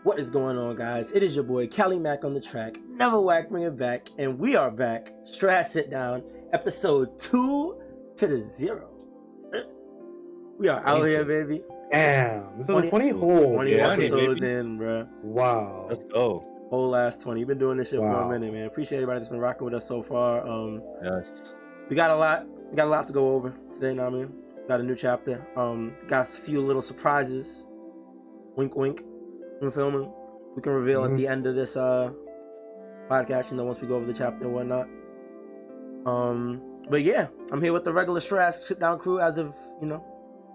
What is going on, guys? It is your boy Cali Mac on the track. Never whack, bring it back, and we are back. Strawhat Sitdown, episode 2-0. We are out here, baby. Damn, this is 20 whole 20 episodes in, bro. Wow. Let's go. Whole last 20. You've been doing this shit for a minute, man. Appreciate everybody that's been rocking with us so far. Yes. We got a lot to go over today, now, man. Got a new chapter. Got a few little surprises. Wink, wink. From filming. We can reveal at the end of this podcast, once we go over the chapter and whatnot. But yeah, I'm here with the regular Strawhat Sitdown crew as of,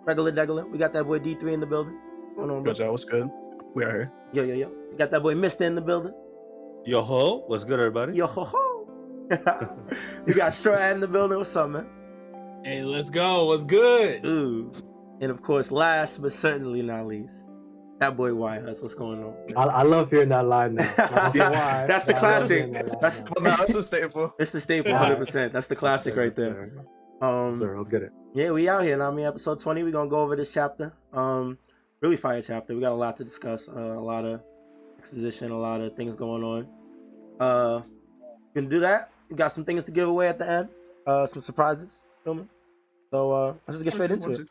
regular degular. We got that boy D3 in the building. What's going on, bro? Good job, what's good? We are here. Yo. We got that boy Mister in the building. Yo ho, what's good, everybody? Yo ho ho. We got Strawhat in the building. What's up, man? Hey, let's go. What's good? Ooh. And of course, last but certainly not least, that boy YHuss. What's going on? I love hearing that line now. Yeah, that's the classic. That's a staple. It's the staple, 100%. That's the classic right there. Sir, let's get it. Yeah, we out here. Episode 20. We're gonna go over this chapter. Really fire chapter. We got a lot to discuss. A lot of exposition, a lot of things going on. Gonna do that. We got some things to give away at the end. Some surprises. Feel me? So let's just get straight into it.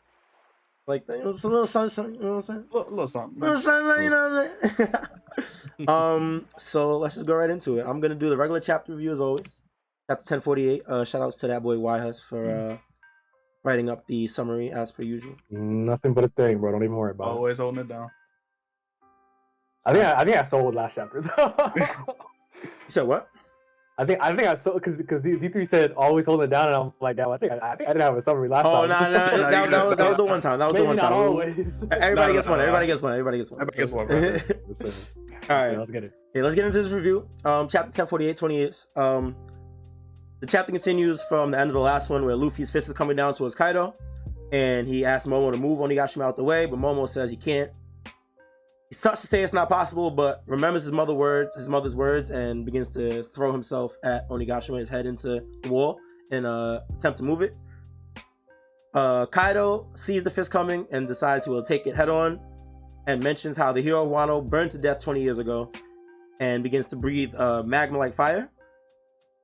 Like, it's a little sunshine, you know what I'm saying? Little something. Little sunshine, you know what I'm saying? So let's just go right into it. I'm gonna do the regular chapter review as always. Chapter 1048. Shout outs to that boy YHuss for writing up the summary as per usual. Nothing but a thing, bro. Don't even worry about it. Always holding it down. I think I sold last chapter. You said what? I think I sold because D3 said always holding it down, and I'm like, damn, I think I didn't have a summary last time. Oh, no, that was the one time. That was Maybe the one not time. Always. Everybody gets one. Everybody gets one. Everybody gets one. Everybody gets one, bro. All right, let's get it. Okay, let's get into this review. Chapter 1048, 20 years. The chapter continues from the end of the last one where Luffy's fist is coming down towards Kaido, and he asks Momo to move Onigashima out the way, but Momo says he can't. He starts to say it's not possible, but remembers his mother's words, and begins to throw himself at Onigashima, his head into the wall, in an attempt to move it. Kaido sees the fist coming and decides he will take it head on, and mentions how the hero of Wano burned to death 20 years ago, and begins to breathe magma-like fire.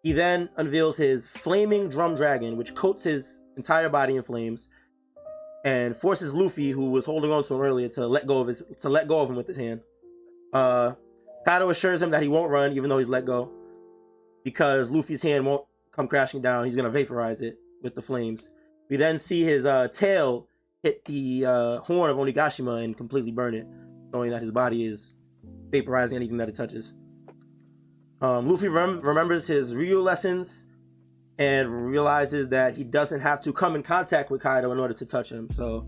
He then unveils his flaming drum dragon, which coats his entire body in flames, and forces Luffy, who was holding on to him earlier, to let go of him with his hand. Kaido assures him that he won't run, even though he's let go, because Luffy's hand won't come crashing down. He's gonna vaporize it with the flames. We then see his tail hit the horn of Onigashima and completely burn it, showing that his body is vaporizing anything that it touches. Luffy remembers his Ryu lessons and realizes that he doesn't have to come in contact with Kaido in order to touch him. So,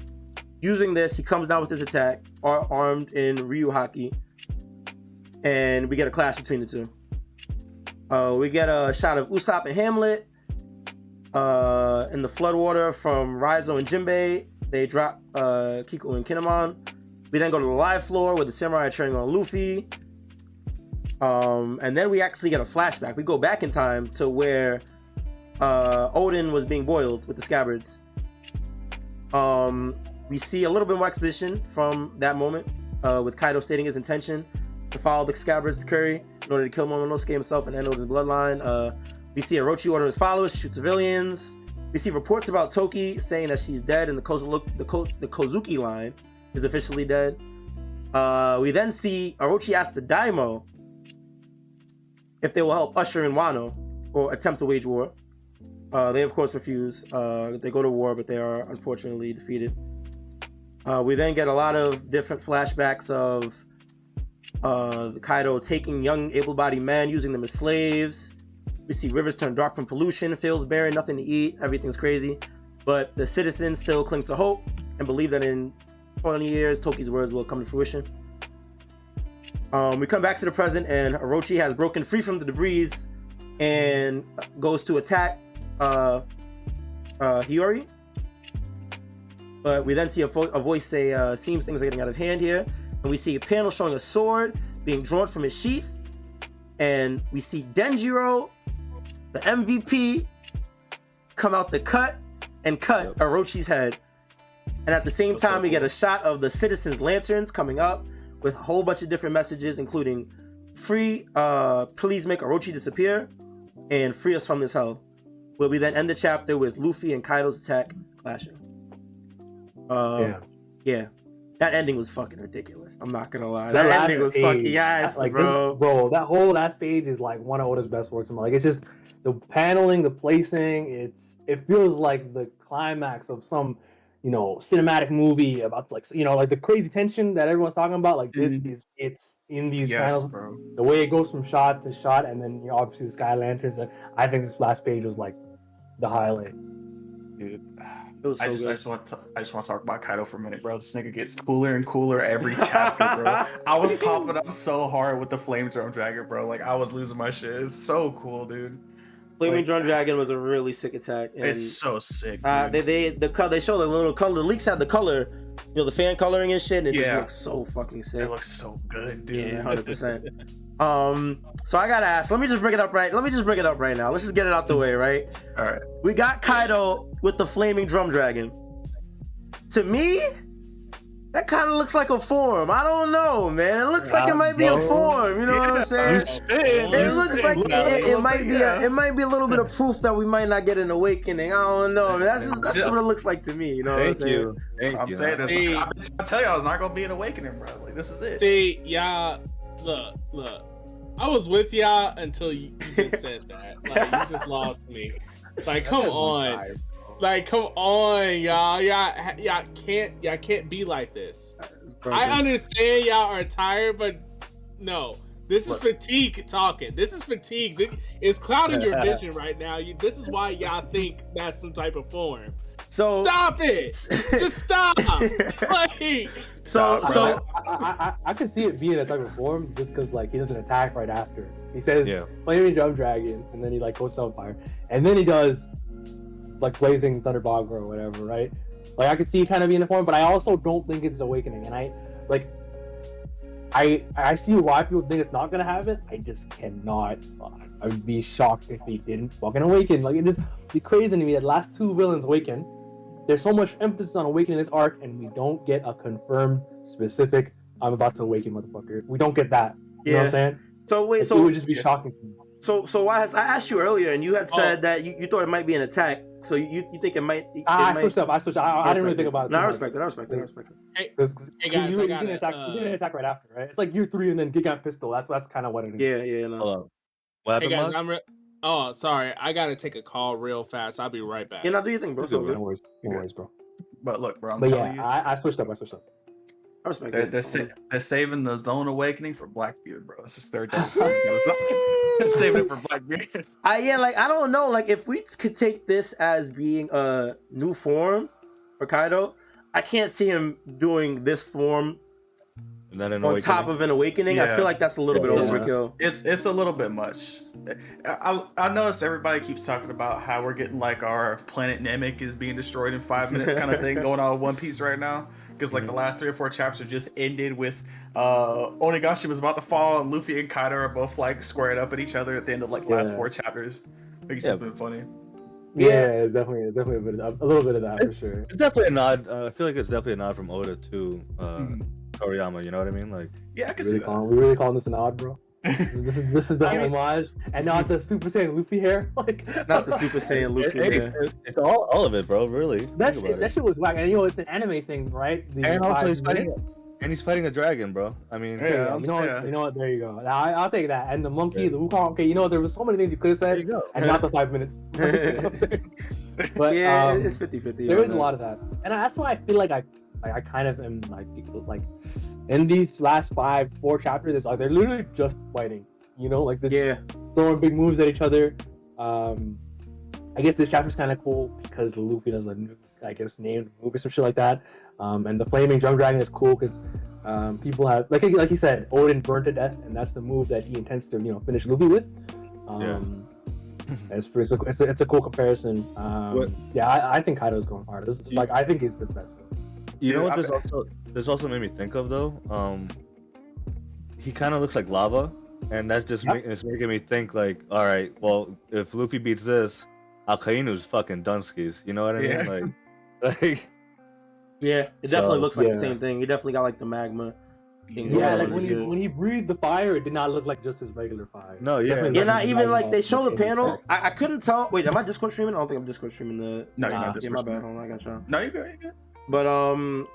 using this, he comes down with his attack, armed in Ryu Haki, and we get a clash between the two. We get a shot of Usopp and Hamlet in the floodwater from Raizo and Jinbei. They drop Kiko and Kinemon. We then go to the live floor where the samurai are cheering on Luffy. And then we actually get a flashback. We go back in time to where Odin was being boiled with the scabbards. We see a little bit more exposition from that moment, with Kaido stating his intention to follow the scabbards to Curry in order to kill Momonosuke himself and end Odin's bloodline. We see Orochi order his followers to shoot civilians. We see reports about Toki saying that she's dead, and the Kozuki line is officially dead. We then see Orochi ask the Daimyo if they will help usher in Wano or attempt to wage war. They of course refuse. They go to war, but they are unfortunately defeated. We then get a lot of different flashbacks of Kaido taking young able-bodied men, using them as slaves. We see rivers turn dark from pollution, fields barren, nothing to eat, everything's crazy. But the citizens still cling to hope and believe that in 20 years, Toki's words will come to fruition. We come back to the present, and Orochi has broken free from the debris and goes to attack Hiyori. But we then see a voice say, seems things are getting out of hand here. And we see a panel showing a sword being drawn from his sheath. And we see Denjiro, the MVP, come out the cut and cut Orochi's head. And at the same time, we get a shot of the citizens' lanterns coming up with a whole bunch of different messages, including free, please make Orochi disappear, and free us from this hell. Where we then end the chapter with Luffy and Kaido's attack clashing. Yeah. That ending was fucking ridiculous. I'm not gonna lie. That ending was fucking bro. That whole last page is like one of Oda's best works. Like it's just the paneling, the placing. It feels like the climax of some, cinematic movie about like the crazy tension that everyone's talking about. Like this it's in these panels. Bro. The way it goes from shot to shot, and then obviously the sky lanterns. And I think this last page was like the highlight. Dude, It was so I good. just want to talk about Kaido for a minute, bro. This nigga gets cooler and cooler every chapter, bro. I was popping up so hard with the Flame Drum Dragon, bro. Like I was losing my shit. It's so cool, dude. Flaming Drum Dragon was a really sick attack. And, it's so sick. They show the little color. The leaks had the color, the fan coloring and shit, and it just Yeah. looks so fucking sick. It looks so good, dude. Yeah, 100%. So I gotta ask. Let me just bring it up right now. Let's just get it out the way, right? All right. We got Kaido with the Flaming Drum Dragon. To me, that kind of looks like a form. I don't know, man. It looks like it might be a form. You know what I'm saying? It looks like it might be. It might be a little bit of proof that we might not get an awakening. I don't know. That's just what it looks like to me. You know what I'm saying? I'm saying this. Hey. I've been trying to tell y'all it's not gonna be an awakening, bro. Like this is it. See, y'all, look. I was with y'all until you just said that. Like, you just lost me. Like, come on. Like, come on, y'all. Y'all can't be like this. I understand y'all are tired, but no. This is fatigue talking. This is fatigue. It's clouding your vision right now. This is why y'all think that's some type of form. So Stop it! Just stop! Like, I can see it being a type of form just because like he doesn't attack right after. He says Flaming Drum Dragon, and then he like goes Sunfire, and then he does like Blazing Thunderbog or whatever, right? Like I can see it kind of being a form, but I also don't think it's Awakening, and I see why people think it's not gonna have it. I just cannot. I would be shocked if they didn't fucking awaken. Like it just be crazy to me that last two villains awaken. There's so much emphasis on awakening this arc, and we don't get a confirmed specific "I'm about to awaken, motherfucker." We don't get that. You know what I'm saying? So wait, it would just be shocking to me. So YHuss, I asked you earlier, and you had said that you thought it might be an attack. So you think it might? I switched up. I didn't really think about it. No, I respect it. hey Because guys, you didn't attack right after, right? It's like year 3 and then Giga Pistol. That's kind of what it is. Yeah. No. Hold on. What Hey happened, guys, Mark? oh, sorry. I gotta take a call real fast. I'll be right back. Yeah, now do your thing, bro. So No worries, bro. But look, bro, I'm But telling yeah, you. I switched up. I respect They're it. they're saving the Zone Awakening for Blackbeard, bro. It's his third time. They're saving it for Blackbeard. I don't know. Like, if we could take this as being a new form for Kaido, I can't see him doing this form And then an on awakening. top of an awakening. I Yeah. feel like that's a little bit Yeah. overkill. It's a little bit much. I notice everybody keeps talking about how we're getting like our planet Namek is being destroyed in 5 minutes kind of thing going on with One Piece right now. Because like the last 3 or 4 chapters just ended with Onigashima was about to fall and Luffy and Kaido are both like squaring up at each other at the end of like the last 4 chapters. I think it's just been funny. Yeah, it's definitely a little bit of that for sure. It's definitely a nod. I feel like it's definitely a nod from Oda to Toriyama. You know what I mean? Like, Yeah, I can see that. We really calling this an odd, bro? This is the homage, and not the Super Saiyan Luffy hair. Like Not the Super Saiyan Luffy. it's all of it, bro. Really. that Think shit. about That it. shit was whack. And it's an anime thing, right? The And also 5 he's fighting. minutes. And he's fighting a dragon, bro. I mean, Yeah. You know what? There you go. I'll take that. And the monkey, the Wukong. Okay, there was so many things you could have there you said, go. and not the 5 minutes. You know what I'm saying? But Yeah, it's 50-50. there is a lot of that, and that's why I feel like I kind of am like in these last 4 chapters. It's like they're literally just fighting. Like this. Yeah. Throwing big moves at each other. I guess this chapter's kind of cool because Luffy does a new, named move or some shit like that. And the Flaming Drum Dragon is cool because people have, like he said, Odin burned to death, and that's the move that he intends to, finish Luffy with. It's a cool comparison. I think Kaido's going hard. This is I think he's the best one. You know what this also made me think of though? He kind of looks like lava, and that's just it's making me think like, all right, well, if Luffy beats this, Alkainu's fucking Dunskies. You know what I mean? Like, Yeah, it definitely looks like the yeah. same thing. He definitely got like the magma Yeah, like when he breathed the fire, it did not look like just his regular fire. No, yeah. Definitely Yeah, not even like they show the any panel. effect. I couldn't tell. Wait, am I Discord streaming? I don't think I'm Discord streaming the. No, you're not Yeah, Discord my bad. streaming. Hold on, I got y'all. No, you're good. You're good. But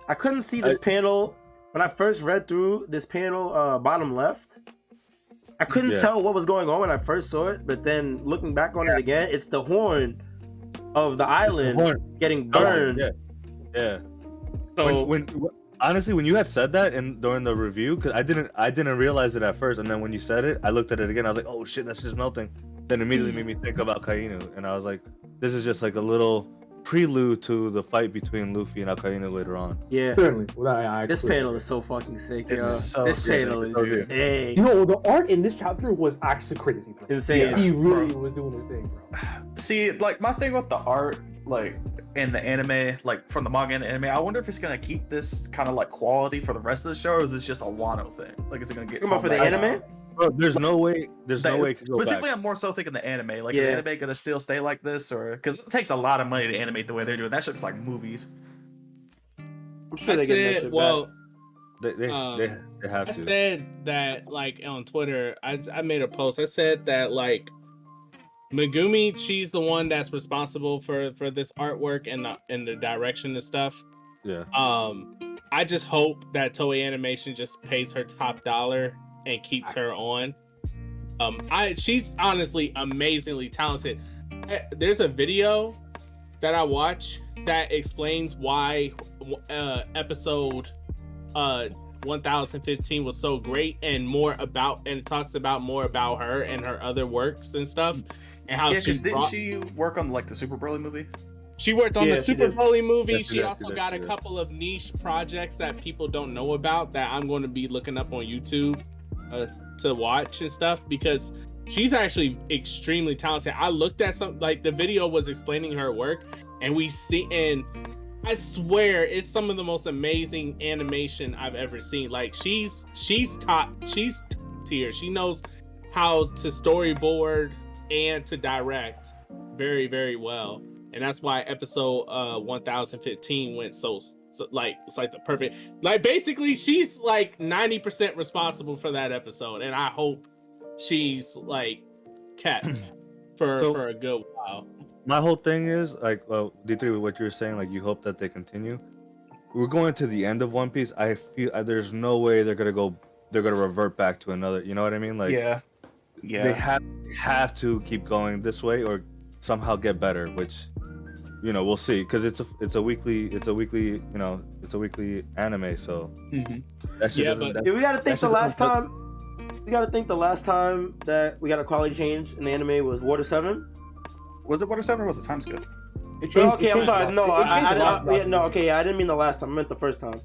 I couldn't see this panel when I first read through this panel. Bottom left, I couldn't tell what was going on when I first saw it. But then looking back on it again, it's the horn of the island getting burned. Yeah. So when honestly, when you had said that during the review, because I didn't realize it at first, and then when you said it, I looked at it again. I was like, oh shit, that's just melting. Then immediately made me think about Kaino, and I was like, this is just like a little prelude to the fight between Luffy and Kaino later on. Yeah. Certainly. Well, This panel is so fucking sick, yo. So This sick. panel is sick. You know, the art in this chapter was actually crazy, bro. Insane. He really was doing his thing, bro. See, like my thing with the art, like in the anime, like from the manga and the anime, I wonder if it's gonna keep this kind of like quality for the rest of the show, or is this just a Wano thing? Like, is it gonna get? Come on, for the toned anime? down? Bro, there's no way it could go Specifically, back. I'm more so thinking the anime. Like, Yeah. is the anime gonna still stay like this, or because it takes a lot of money to animate the way they're doing that shit? Looks like movies. I'm sure I they get that said, shit well, They have I to. said that like on Twitter, I made a post. I said that like Megumi, she's the one that's responsible for this artwork and the direction and stuff. Yeah. I just hope that Toei Animation just pays her top dollar and keeps her on. She's honestly amazingly talented. There's a video that I watch that explains why episode 1015 was so great, and it talks about more about her and her other works and stuff, and how Didn't she work on like the Super Broly movie? She worked on Yeah, the she Super did. Broly movie. Yeah, she also got a couple of niche projects that people don't know about that I'm going to be looking up on YouTube to watch and stuff, because she's actually extremely talented. I looked at the video was explaining her work, and I swear it's some of the most amazing animation I've ever seen. Like she's top tier. She knows how to storyboard and to direct very, very well. And that's why episode 1015 went so like, it's like the perfect, like basically she's like 90% responsible for that episode, and I hope she's like kept for a good while. My whole thing is like, well, D3, what you were saying, like you hope that they continue. We're going to the end of One Piece. I feel there's no way they're gonna revert back to another. You know what I mean? Like, Yeah. they have to keep going this way or somehow get better, which, you know, we'll see, because it's a weekly anime, so that shit doesn't. but- Yeah, we gotta think that the shit last doesn't- time. We gotta think the last time that we got a quality change in the anime was Water 7. Was it Water 7 or was it Time Skip? Okay, I'm sorry. No, I didn't mean the last time. I meant the first time.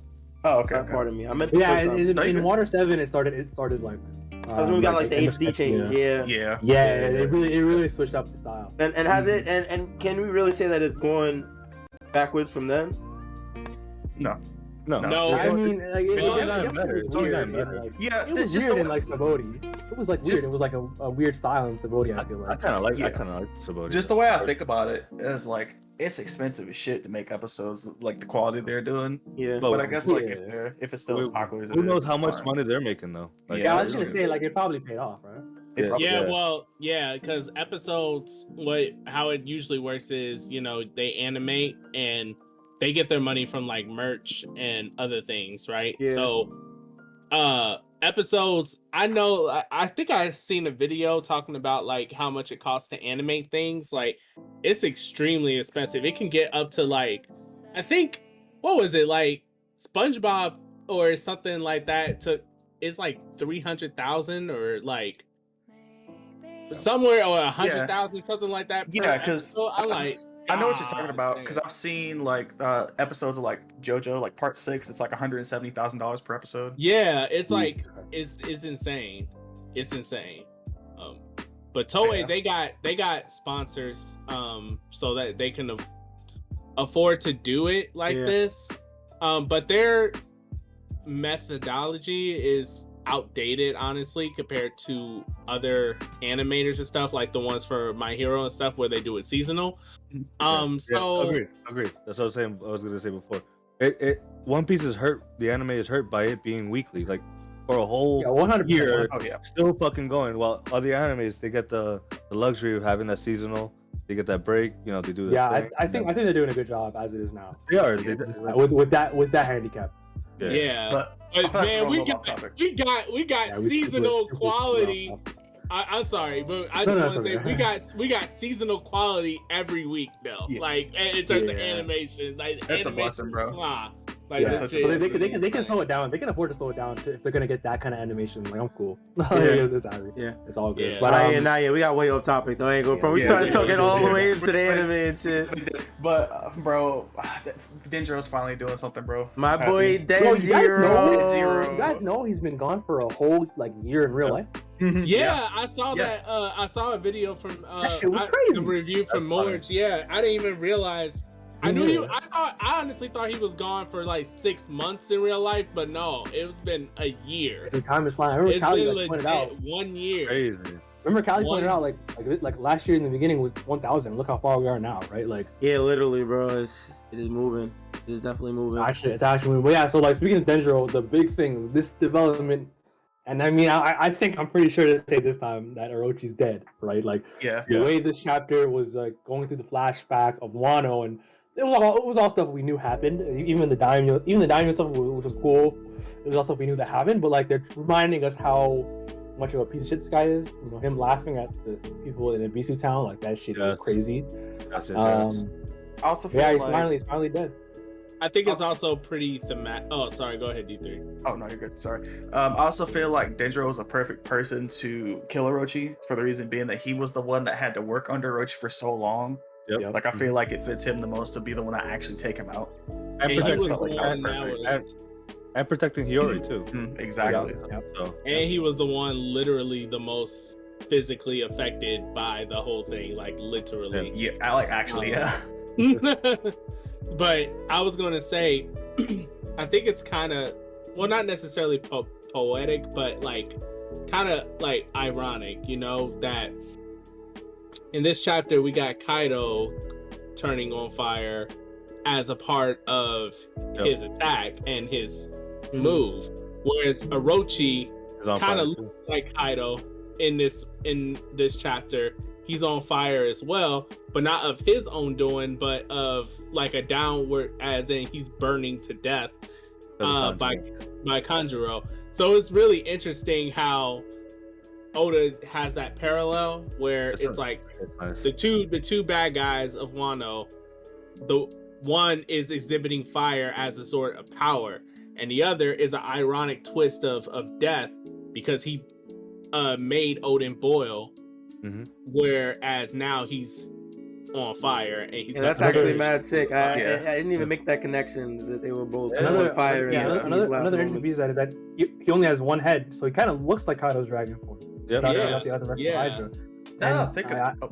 Oh, okay. Pardon me. I meant the Yeah, first time. in Water 7, it started like. That's when we got like the HD change. Yeah. Yeah. Yeah, it really switched up the style. And has it? And can we really say that it's going backwards from then? No. No. I mean, like, It's only it gotten was better. It's only weird, gotten better. like, Yeah, it was just weird the- in like Sabaody. It was like weird. Just- It was like a weird style in Sabaody. I feel like. I kind of like Yeah. Sabaody. Just the way I think about it is like it's expensive as shit to make episodes like the quality they're doing. Yeah. But But I guess like Yeah. if it's still as popular as it Who is, knows how much fine. money they're making though? Like, Yeah, I Yeah, was that's gonna true. say like it probably paid off, right? It probably Yeah, Yeah. well, yeah, because episodes, how it usually works is, you know, they animate and they get their money from like merch and other things, right? Yeah. So, episodes, I think I've seen a video talking about like how much it costs to animate things. Like, it's extremely expensive. It can get up to like, I think, what was it, like SpongeBob or something like that it's like 300,000 or like somewhere, or 100,000, something like that. per Yeah, because episode. I'm like, I know what you're talking God about damn. because I've seen like episodes of like JoJo, like Part 6. It's like $170,000 per episode. Yeah, it's like it's insane. It's insane. But Toei, Yeah. they got sponsors, so that they can afford to do it like Yeah. this. But their methodology is outdated, honestly, compared to other animators and stuff, like the ones for My Hero and stuff, where they do it seasonal. Yeah, So agreed. That's what I was saying. I was gonna say before. One Piece is hurt. The anime is hurt by it being weekly, like for a whole 100%. year, Oh yeah. still fucking going. While other animes, they get the luxury of having that seasonal. They get that break. You know, they do. Yeah, I think they're doing a good job as it is now. they are. With that handicap. Yeah. But man, we off got topic. Yeah, seasonal we're quality. I'm sorry, but I just want to say we got seasonal quality every week now. Yeah. Like in terms of animation, like That's a animation, blessing, bro. Like Yeah, legit. so they can slow it down. They can afford to slow it down if they're gonna get that kind of animation. Like I'm cool. It's all good. Yeah. But Not yet. We got way off topic though. I ain't go from. We Yeah, started yeah, talking yeah, all the yeah. way into the anime and shit. But bro, Denjiro's finally doing something, bro. My Happy. boy Bro, you Denjiro. you guys know he's been gone for a whole year in real life. Yeah, I saw Yeah. that. I saw a video from That shit was crazy. a review from That's funny. Morge. Yeah, I didn't even realize. I knew he. I honestly thought he was gone for like 6 months in real life, but no, it's been a year. The time is flying. I remember It's Callie been pointed legit out. 1 year. Crazy. Remember Callie pointed One- out like last year in the beginning was 1,000. Look how far we are now, right? Like Yeah, literally, bro. It is moving. It is definitely moving. it's actually. But yeah, so like speaking of Denjiro, the big thing, this development, and I mean, I think I'm pretty sure to say this time that Orochi's dead, right? Like Yeah. the way this chapter was going through the flashback of Wano, and it was all stuff we knew happened. Even the daimyo stuff, which was cool. It was all stuff we knew that happened, but like they're reminding us how much of a piece of shit this guy is. You know, him laughing at the people in Ibisu town, like that shit was Yes. crazy. That's it. I also feel Yeah, like he's finally dead. I think it's also pretty thematic. Oh, sorry. Go ahead, D3. Oh no, you're good. Sorry. I also feel like Denjiro was a perfect person to kill Orochi for the reason being that he was the one that had to work under Orochi for so long. Yep. Like I feel like it fits him the most to be the one that actually take him out. And And he protect- was protecting, the felt like that was one that perfect. was, and protecting Hiyori too. Exactly. So and he was the one literally the most physically affected by the whole thing, like literally. Yeah, I like actually. Yeah. But I was gonna say, I think it's kind of, well, not necessarily poetic, but like kind of like ironic, you know, that in this chapter we got Kaido turning on fire as a part of his attack and his move, whereas Orochi it's on kind fire, of too. looks like Kaido in this chapter. He's on fire as well, but not of his own doing, but of like a downward, as in he's burning to death by Kanjuro. So it's really interesting how Oda has that parallel where it's like Nice. the two bad guys of Wano. The one is exhibiting fire as a sort of power, and the other is an ironic twist of death because he made Odin boil. Mhm. Whereas now he's on fire and he's Yeah, that's actually mad sick. I didn't even make that connection that they were both on fire. Another interesting piece of that is that he only has one head, so he kind of looks like Kaido's dragon form. Yep. Not Yeah. the other rest Yeah. of Hydra. No, And think I- of. Oh,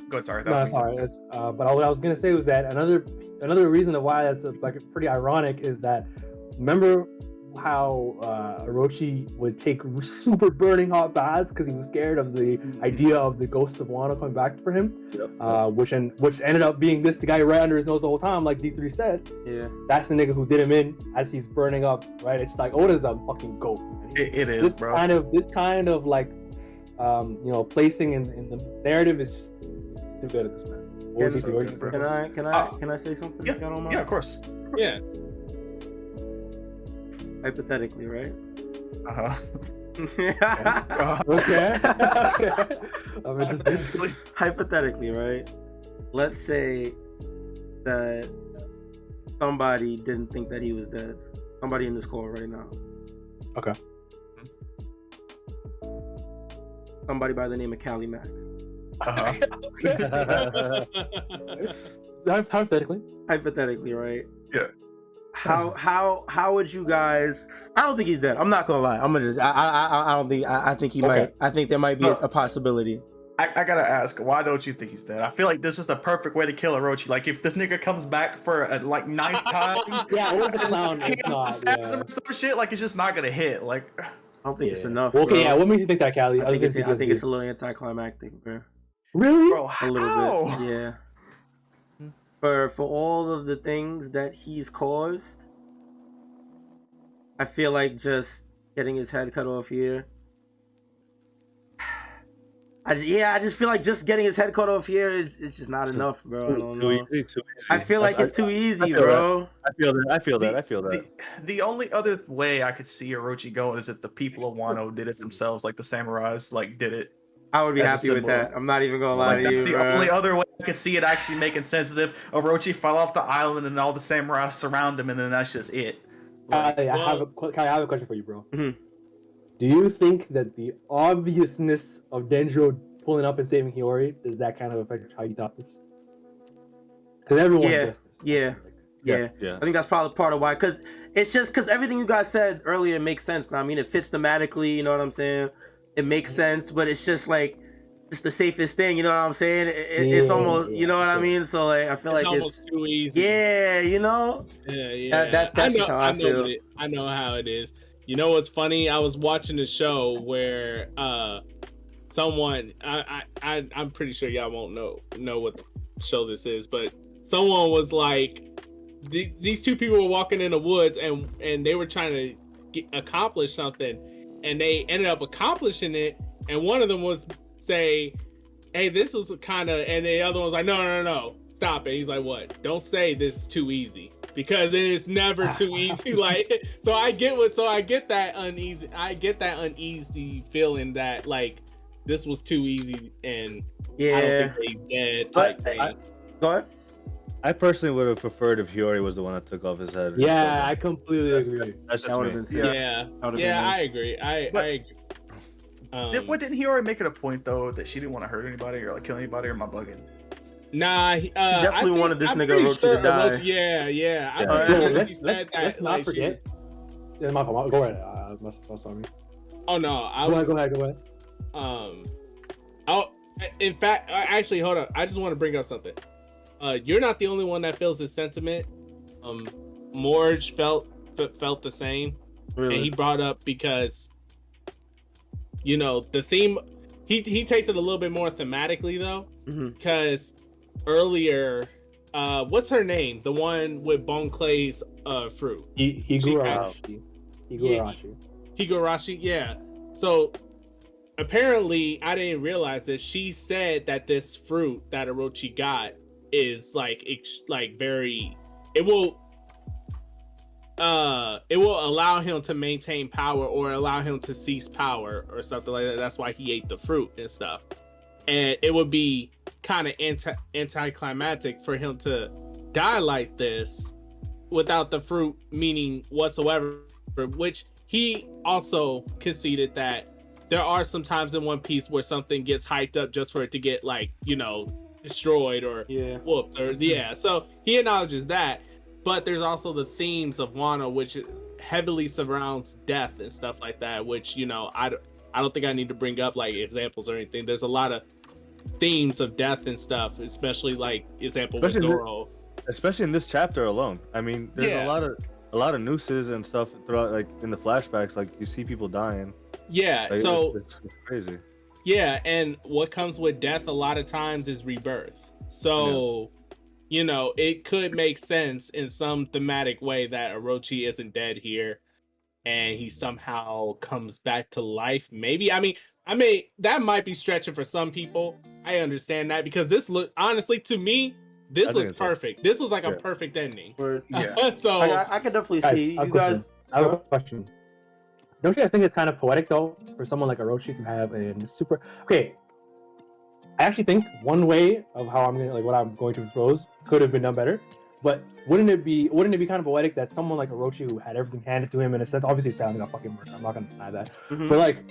go ahead. Sorry. That No, was me. sorry. But what I was gonna say was that another reason of why that's like pretty ironic is that remember how Orochi would take super burning hot baths because he was scared of the idea of the ghosts of Wano coming back for him, which ended up being the guy right under his nose the whole time, like D3 said. Yeah. That's the nigga who did him in as he's burning up, right? It's like Oda's a fucking goat. Man. It is, This bro. this kind of like placing in the narrative is just it's too good at this man. What Yeah, was so the good, origin bro. story? Can I say something? Yeah, if y'all don't mind? yeah, of course. Yeah. Hypothetically, right? Uh-huh. Okay. Okay. I'm interested. Hypothetically, right? Let's say that somebody didn't think that he was dead. Somebody in this call right now. Okay. Somebody by the name of Callie Mack. Uh-huh. Hypothetically. Hypothetically, right? Yeah. How would you guys? I don't think he's dead. I'm not gonna lie. I'm gonna just. I don't think. I think he might. I think there might be a possibility. I gotta ask, why don't you think he's dead? I feel like this is the perfect way to kill Orochi. Like, if this nigga comes back for a like ninth time, Yeah, Oda's the clown. he It's not. stabs him Yeah. or some shit, like it's just not gonna hit. Like, I don't think it's enough. Okay, bro. yeah. What makes you think that, Callie? I think it's a little anticlimactic, bro. Really? bro, A little how? bit, yeah. For all of the things that he's caused, I feel like just getting his head cut off here. I just feel like just getting his head cut off here is just not enough, bro. I don't know. Too easy. I feel like it's too easy, bro. I feel that. The only other way I could see Orochi going is if the people of Wano did it themselves, like the samurais, like did it. I would be as a happy with symbol. that. I'm not even gonna lie Like to you, that's the bro. only other way I could see it actually making sense is if Orochi fell off the island and all the samurais surround him, and then that's just it. Like, I have a question for you, bro. Mhm. Do you think that the obviousness of Denjiro pulling up and saving Hiyori does that kind of affect how you thought this? Because everyone Yeah, does this. yeah. Yeah. I think that's probably part of why. Because it's just because everything you guys said earlier makes sense now. I mean, it fits thematically, you know what I'm saying? It makes sense, but it's just like, it's the safest thing, you know what I'm saying? It's almost, you know what I mean? So like, I feel like almost too easy. yeah, you know? Yeah. That's just how I feel. I know how it is. You know what's funny? I was watching a show where someone I'm pretty sure y'all won't know what show this is, but someone was like, these two people were walking in the woods and they were trying to accomplish something, and they ended up accomplishing it, and one of them was say, hey, this was kind of, and the other one was like, no, stop it. He's like, what? Don't say this is too easy, because it is never too easy. Like, so I get that uneasy feeling that like this was too easy, and I don't think that he's dead type thing. Go ahead. I personally would have preferred if Hiyori was the one that took off his head. Yeah, I completely agree. That's That just would me. have been sick. Yeah, That would've been nice. I agree. I agree. didn't he already make it a point though that she didn't want to hurt anybody or like kill anybody, or am I bugging? Nah, She definitely wanted this nigga pretty Orochi sure to die. Orochi- yeah. I'm Yeah. pretty sure Let's- she said let's that. not like, she forget. was- Yeah, my fault. Go ahead. I must sorry. Oh no, Go ahead. In fact, actually, hold on. I just want to bring up something. You're not the only one that feels this sentiment. Morge felt the same, Really? and he brought up because, you know, the theme. He takes it a little bit more thematically though, because earlier, what's her name? The one with Bon Clay's fruit. Higurashi. Higurashi, yeah. So apparently, I didn't realize this. She said that this fruit that Orochi got is like very. It will allow him to maintain power or allow him to cease power or something like that. That's why he ate the fruit and stuff. And it would be kind of anticlimactic for him to die like this without the fruit meaning whatsoever, which he also conceded that there are some times in One Piece where something gets hyped up just for it to get, like, you know, destroyed or whooped or so he acknowledges that. But there's also the themes of Wano, which heavily surrounds death and stuff like that, which, you know, I don't think I need to bring up like examples or anything. There's a lot of themes of death and stuff, especially like example with Zoro. Especially in this chapter alone. I mean, there's a lot of nooses and stuff throughout, like in the flashbacks, like you see people dying. Yeah, like, so it's crazy. Yeah, and what comes with death a lot of times is rebirth. So, you know, it could make sense in some thematic way that Orochi isn't dead here and he somehow comes back to life. Maybe. I mean, that might be stretching for some people. I understand that, because honestly, to me, this looks perfect. This looks like a perfect ending. Yeah. So I can definitely see you guys. I have a question. Don't you guys think it's kind of poetic though for someone like Orochi to have a super? Okay, I actually think one way of how what I'm going to propose could have been done better. But wouldn't it be kind of poetic that someone like Orochi, who had everything handed to him in a sense, obviously his family got fucking murdered, I'm not gonna deny that. But like,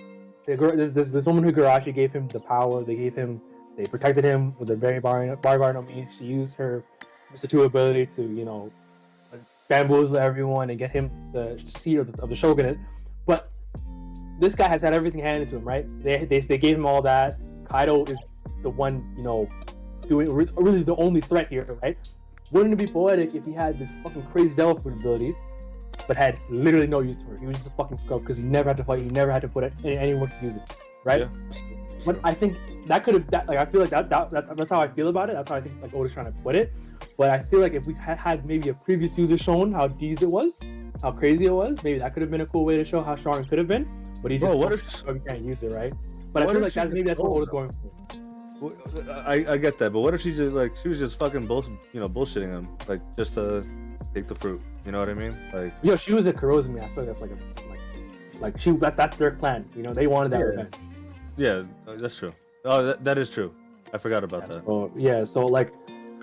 this woman who Higurashi gave him the power, they protected him with a very bar no means. She used her Mr. Two ability to, you know, bamboozle everyone and get him the seat of the shogunate. But this guy has had everything handed to him, right? They gave him all that. Kaido is the one, you know, doing really the only threat here, right? Wouldn't it be poetic if he had this fucking crazy devil fruit ability, but had literally no use for it? He was just a fucking scrub because he never had to fight. He never had to put anyone to use it, right? Yeah. But I think that could have, I feel like that's how I feel about it. That's how I think like Oda's trying to put it. But I feel like if we had maybe a previous user shown how easy it was, how crazy it was. Maybe that could have been a cool way to show how strong it could have been. But he just Bro, what if we can't use it, right? But I what feel if like she maybe just that's what told Oda's going for. I get that, but what if she just like she was just fucking bullshitting him, like just to take the fruit? You know what I mean? Like, Yo, she was a Kurozumi. I feel like that's like she that's their plan. You know, they wanted that revenge. yeah, that's true. Oh, that is true. I forgot about that. So yeah, so like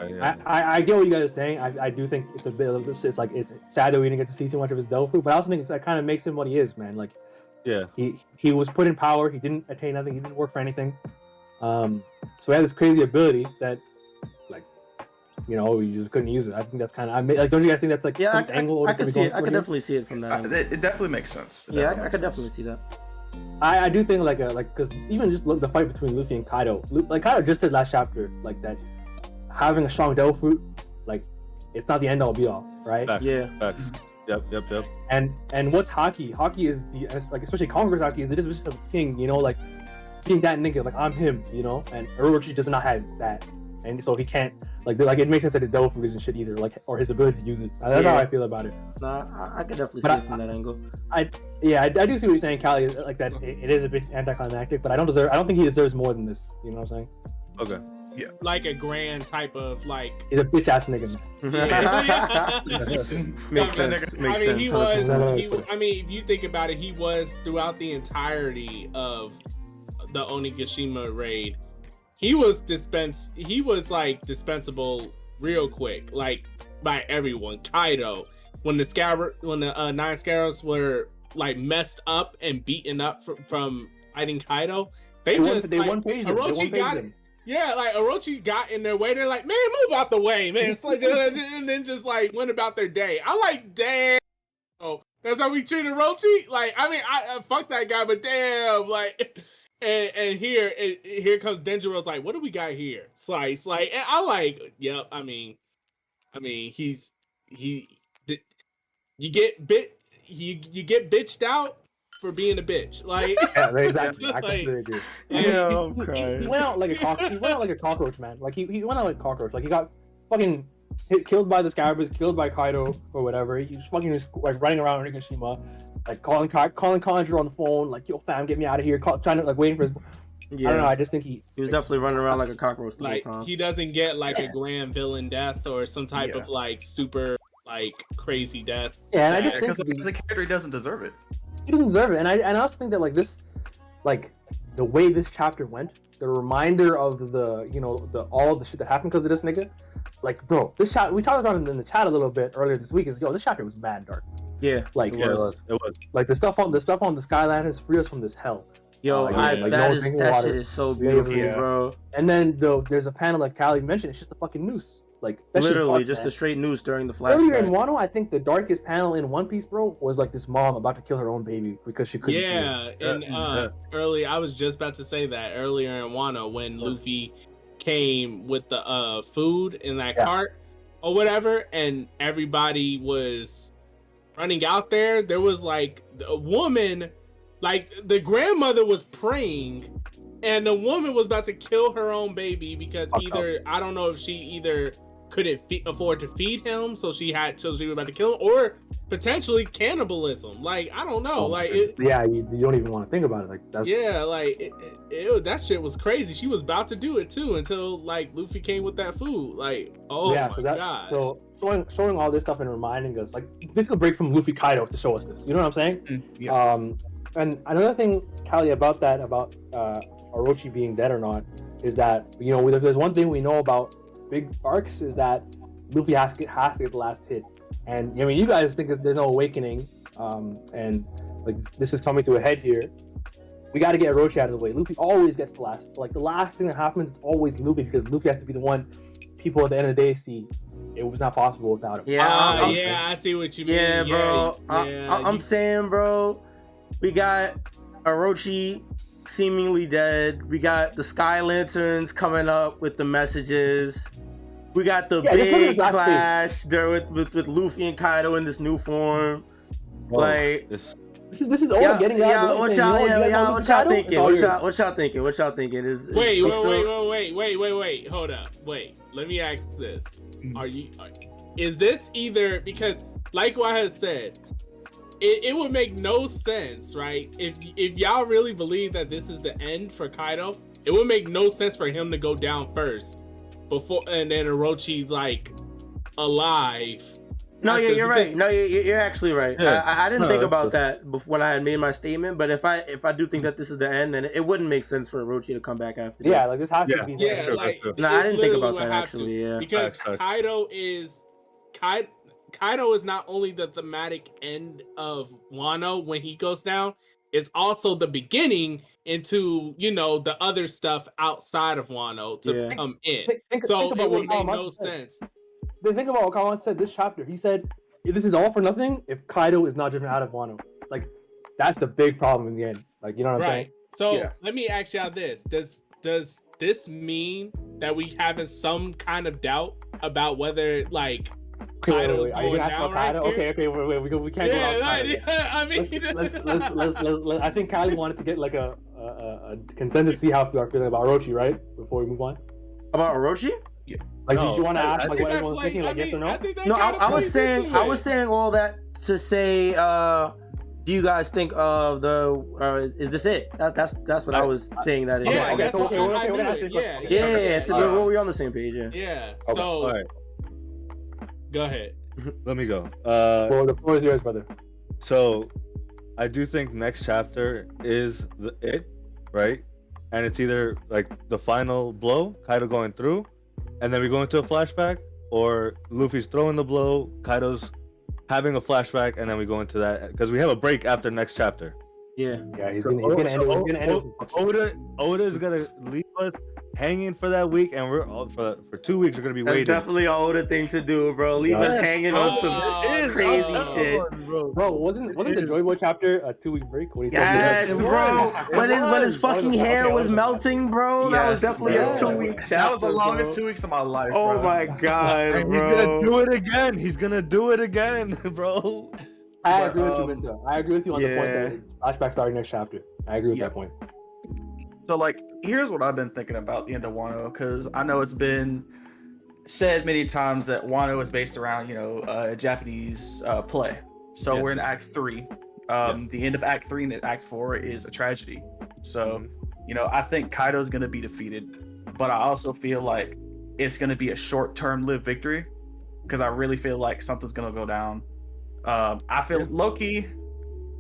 Yeah. I get what you guys are saying. I do think it's a bit of this. It's like it's sad that we didn't get to see too much of his Dofu, but I also think that kind of makes him what he is, man. Like Yeah. he was put in power. He didn't attain nothing. He didn't work for anything. So he had this crazy ability that, like, you know, you just couldn't use it. I think that's kind of like. Don't you guys think that's like some angle? I can see it. I can definitely see it from that. It definitely makes sense. Yeah, I can definitely see that. I do think like because even just look the fight between Luffy and Kaido. Like Kaido just said last chapter, like that having a strong Devil Fruit, like it's not the end all be all, right? Facts. Yeah. Facts. Yep. And what's Haki? Haki is like especially Conqueror's Haki is the disposition of a king, you know, like being that nigga, like I'm him, you know. And Orochi does not have that, and so he can't like it makes sense that his Devil Fruit isn't shit either, like or his ability to use it. That's how I feel about it. Nah, I can definitely see it from that angle. I do see what you're saying, Callie. Like that, it is a bit anticlimactic, but I don't think he deserves more than this. You know what I'm saying? Okay. Yeah. Like a grand type of like. He's a bitch ass nigga. Makes sense. I mean, he was. I mean, if you think about it, he was throughout the entirety of the Onigashima raid. He was like dispensable real quick, like by everyone. Kaido, when the 9 Scarabs were like messed up and beaten up from fighting Kaido, they one page Orochi got it. Yeah, like Orochi got in their way. They're like, man, move out the way, man. It's like, and then just like went about their day. I'm like, damn. Oh, that's how we treat Orochi. Like, I mean, I fuck that guy, but damn, like, and here comes Denjiro's like, what do we got here? Slice, like, and I like, yep. I mean, you get bitched out for being a bitch, like yeah, exactly. I completely agree. Yeah, I'm crying. He went out like a cockroach, man. Like he went out like a cockroach. Like he got fucking killed by the Scarabs, killed by Kaido or whatever. He was fucking like running around Onigashima, like calling Kanjuro on the phone, like yo fam, get me out of here. Trying to like waiting for his. Yeah. I don't know. I just think he was definitely running around like a cockroach the like whole time. He doesn't get like a grand villain death or some type of like super like crazy death. Yeah, and I just think because as a character, he doesn't deserve it. He doesn't deserve it, and I also think that like this, like the way this chapter went, the reminder of the all the shit that happened because of this nigga, like bro, this chat we talked about it in the chat a little bit earlier this week. Is this chapter was mad dark. Yeah, like it was. Like the stuff on the Skyline has freed us from this hell. Yo, that shit is so beautiful, bro. And then there's a panel like Callie mentioned. It's just a fucking noose. Like literally just a straight noose during the flashback. Earlier in Wano, I think the darkest panel in One Piece, bro, was like this mom about to kill her own baby because she couldn't. Yeah, and early, I was just about to say that earlier in Wano when Luffy came with the food in that cart or whatever, and everybody was running out there. There was like a woman, like the grandmother was praying, and the woman was about to kill her own baby because I don't know if she either couldn't afford to feed him, so she was about to kill him, or potentially cannibalism. Like I don't know. You don't even want to think about it. Like that's that shit was crazy. She was about to do it too until like Luffy came with that food. Like god. So showing all this stuff and reminding us, like this could break from Luffy Kaido to show us this. You know what I'm saying? Yeah. And another thing, Callie, about Orochi being dead or not, is that if there's one thing we know about big arcs is that Luffy has to get the last hit, and I mean you guys think there's no awakening, and like this is coming to a head here. We got to get Orochi out of the way. Luffy always gets the last thing that happens is always Luffy because Luffy has to be the one people at the end of the day see. It was not possible without him. I see what you mean. Yeah, bro. I'm saying, bro, we got Orochi seemingly dead. We got the Sky Lanterns coming up with the messages. We got the big clash there with Luffy and Kaido in this new form. Like this is all getting out. What y'all thinking? What y'all thinking? Wait. Hold up. Wait. Let me ask this. Is this either because, like YHuss said, it would make no sense, right? If y'all really believe that this is the end for Kaido, it would make no sense for him to go down first before, and then Orochi's like alive. No, yeah, you're right. No, you're actually right. Yeah. I didn't think about that when I had made my statement. But if I do think that this is the end, then it wouldn't make sense for Orochi to come back after this. Yeah, like this has to be. Yeah, Sure, like sure. No, I didn't think literally about would that have actually. to, Yeah, because Facts. Kaido is not only the thematic end of Wano when he goes down, it's also the beginning into the other stuff outside of Wano to come in. Think So about it would what make Kawan no said. sense. Then think about what Kawan said this chapter. He said, "This is all for nothing if Kaido is not driven out of Wano." Like, that's the big problem in the end. Like, you know what I'm saying? So let me ask y'all this: Does this mean that we having some kind of doubt about whether like Kaido's Are you going gonna ask down about right Kaido? here? Okay, we can't go outside. I mean, Let's I think Kylie wanted to get like a consensus, see how people are feeling about Orochi, right? Before we move on. about Orochi. Like, No, did you want to ask I like think what everyone's thinking, like yes or no? No, I was saying all that to say. Do you guys think of the? Is this it? That's what I was saying. That is. Yeah, Okay, that's so what we're I gonna knew ask it. you a Yeah, question. Yeah. So we're on the same page. Yeah. Yeah. Okay. So All right, go ahead. let me go. Well, the floor is yours, brother. So I do think next chapter is it, right? And it's either like the final blow, Kaido going through, and then we go into a flashback, or Luffy's throwing the blow, Kaido's having a flashback, and then we go into that because we have a break after next chapter. Yeah. Yeah, he's gonna end it. Oda is gonna leave us hanging for that week, and we're all, for 2 weeks we're gonna be That's waiting. definitely an older thing to do, bro. Leave us hanging on some crazy shit. Bro, wasn't the Joy Boy chapter a 2-week break? What Yes, bro. When his fucking hair was Okay. melting, bro, that was definitely a 2-week chapter. That was the longest bro. 2 weeks of my life. Oh bro. my god, And he's gonna bro. do it again. He's gonna do it again, bro. I agree with you, Mister. I agree with you on the point Yeah. that flashback starting next chapter. I agree with that point. So, like, here's what I've been thinking about the end of Wano, because I know it's been said many times that Wano is based around, Japanese play. So Yes. we're in Act 3. The end of Act 3 and Act 4 is a tragedy. So, I think Kaido's going to be defeated, but I also feel like it's going to be a short-term lived victory, because I really feel like something's going to go down. I feel Loki.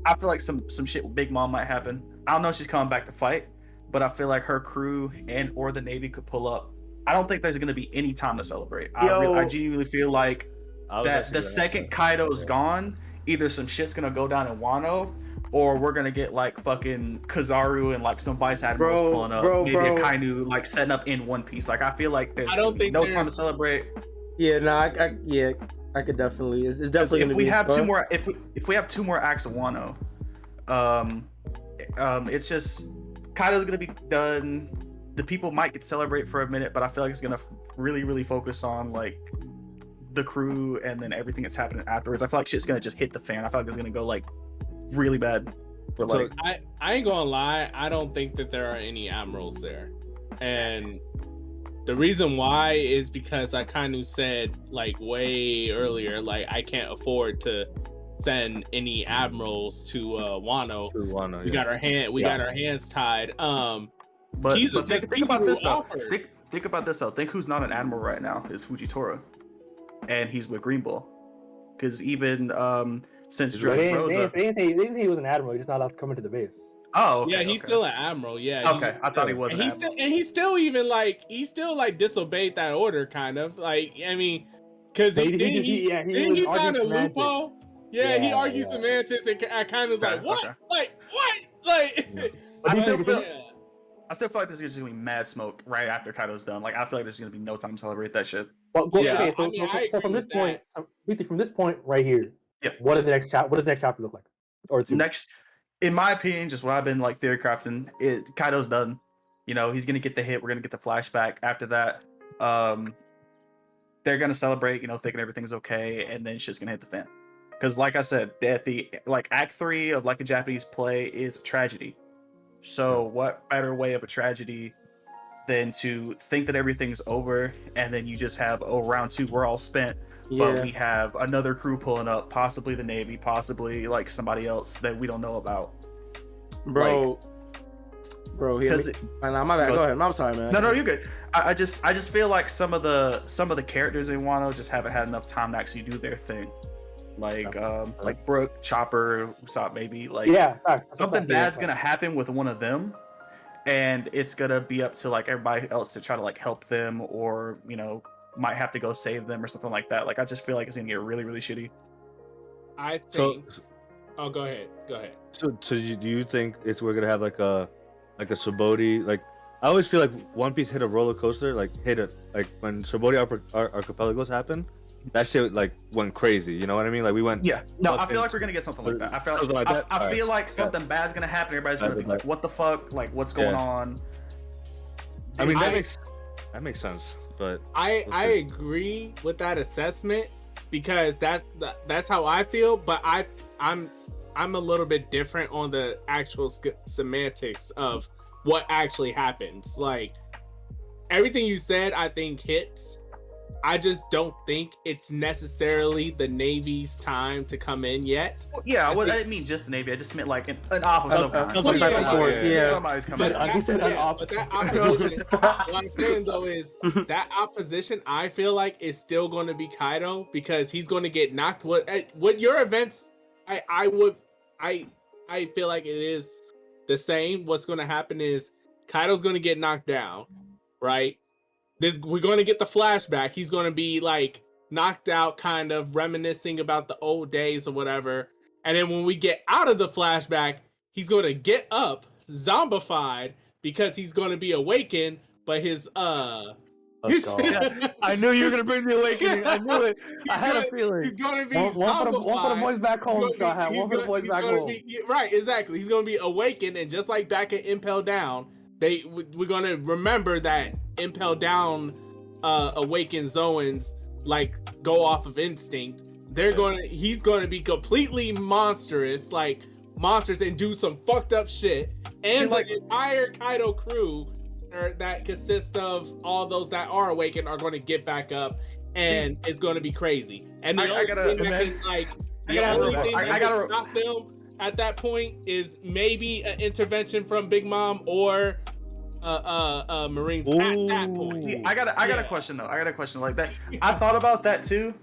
I feel like some shit with Big Mom might happen. I don't know if she's coming back to fight, but I feel like her crew or the Navy could pull up. I don't think there's going to be any time to celebrate. I genuinely feel like that the second Kaido's gone, either some shit's going to go down in Wano, or we're going to get like fucking Kizaru and like some vice admirals pulling up. Maybe a Kainu like setting up in One Piece. Like, I feel like there's no time to celebrate. Yeah, no, I could definitely. It's definitely. If we have two more, if we have 2 more acts of Wano, it's just Kaido's gonna be done. The people might get to celebrate for a minute, but I feel like it's gonna really, really focus on like the crew and then everything that's happening afterwards. I feel like shit's gonna just hit the fan. I feel like it's gonna go like really bad. For like, I ain't gonna lie. I don't think that there are any admirals there, and the reason why is because I kind of said like way earlier, like I can't afford to send any admirals to Wano. We got our hands tied. But think about this though. Think about this though. Think who's not an admiral right now is Fujitora, and he's with Green Bull. Because even since Dressrosa, they didn't say he was an admiral. He's just not allowed to come into the base. Oh, okay, yeah, he's still an admiral. Yeah. Okay, I thought he was. And he still disobeyed that order, kind of. Like, I mean, because he found a loophole. Yeah, he argued semantics, and I kind of was like, what? Okay. Like, what? Like, I still feel like there's just gonna be mad smoke right after Kaido's done. Like, I feel like there's gonna be no time to celebrate that shit. Well, so from this point right here, what does the next chapter look like? Or two? Next, in my opinion, just what I've been like theory crafting, Kaido's done. He's gonna get the hit. We're gonna get the flashback after that. They're gonna celebrate, thinking everything's okay, and then shit's gonna hit the fan. Because, like I said, Act 3 of like a Japanese play is a tragedy. So, what better way of a tragedy than to think that everything's over, and then you just have round 2, we're all spent, Yeah. but we have another crew pulling up, possibly the Navy, possibly like somebody else that we don't know about. Bro, Because my bad. Go ahead. I'm sorry, man. no, you're good. I just feel like some of the characters in Wano just haven't had enough time to actually do their thing. Like Brook, Chopper, Usopp, maybe. Like something bad's gonna happen with one of them, and it's gonna be up to like everybody else to try to like help them, or might have to go save them or something like that. Like I just feel like it's gonna get really, really shitty. I think. Oh, go ahead. So do you think we're gonna have like a Subodi? Like I always feel like One Piece hit a roller coaster. Like when Subodi Archipelagos happened, that shit like went crazy. You know what I mean? Like we went. Yeah. No, I feel like we're gonna get something like that. I feel like something bad's gonna happen. Everybody's gonna be like, "What the fuck? Like what's going on?" I mean that makes sense, but I agree with that assessment because that's how I feel. But I'm a little bit different on the actual semantics of what actually happens. Like everything you said, I think hits. I just don't think it's necessarily the Navy's time to come in yet. Well, yeah, I didn't mean just the Navy. I just meant like an opposite some type of force. Yeah. Somebody's coming. He said an But that opposition, what I'm saying though is that opposition, I feel like is still going to be Kaido because he's going to get knocked. What your events? I feel like it is the same. What's going to happen is Kaido's going to get knocked down, right? We're going to get the flashback. He's going to be like knocked out, kind of reminiscing about the old days or whatever. And then when we get out of the flashback, he's going to get up, zombified, because he's going to be awakened. But his I knew you were gonna bring the awakening. I knew it. I had a feeling. He's going to be one for the boys back home. One for the boys back home. Right, exactly. He's going to be awakened, and just like back at Impel Down, we're going to remember that Impel Down awakened Zoans like go off of instinct. He's going to be completely monstrous and do some fucked up shit. And the entire Kaido crew that consists of all those that are awakened are going to get back up, and it's going to be crazy. And the only thing that can stop them at that point is maybe an intervention from Big Mom or Marines at that point. Yeah, I got a question though. I got a question like that. I thought about that too,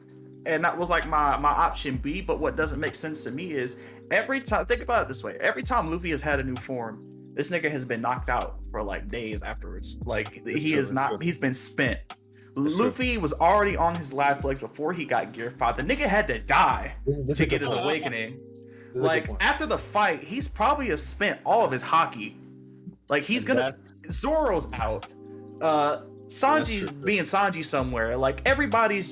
and that was like my option B. But what doesn't make sense to me is every time, think about it this way: every time Luffy has had a new form, this nigga has been knocked out for like days afterwards. Like he's been spent. Luffy was already on his last legs before he got Gear 5. The nigga had to die to get his awakening. Like after the fight, he's probably have spent all of his haki. Like he's gonna. Zoro's out. Sanji's being Sanji somewhere. Like everybody's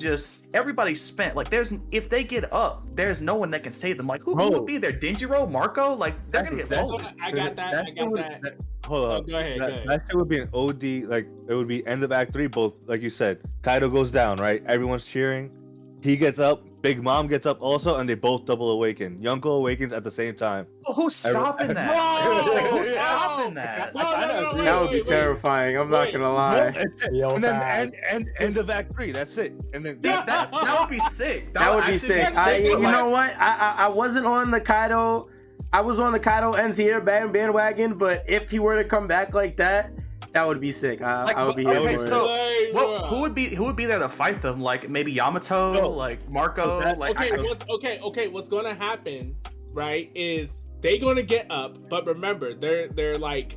spent. Like if they get up, there's no one that can save them. Like who would be there? Denjiro, Marco? Like they're gonna get folded. I got that. Hold on. Go ahead. That shit would be an OD. Like it would be end of Act 3. Both, like you said, Kaido goes down. Right, everyone's cheering. He gets up. Big Mom gets up also, and they both double awaken. Yonko awakens at the same time. Oh, who's stopping that? Who's stopping that? That would be terrifying. I'm not gonna lie. And then end of Act 3. That's it. And then that would be sick. That would be sick. You know what? I wasn't on the Kaido. I was on the Kaido ends here bandwagon, but if he were to come back like that, that would be sick. I would be here for it. So, who would be there to fight them? Like maybe Yamato, like Marco. What's gonna happen, right? Is they gonna get up? But remember, they're like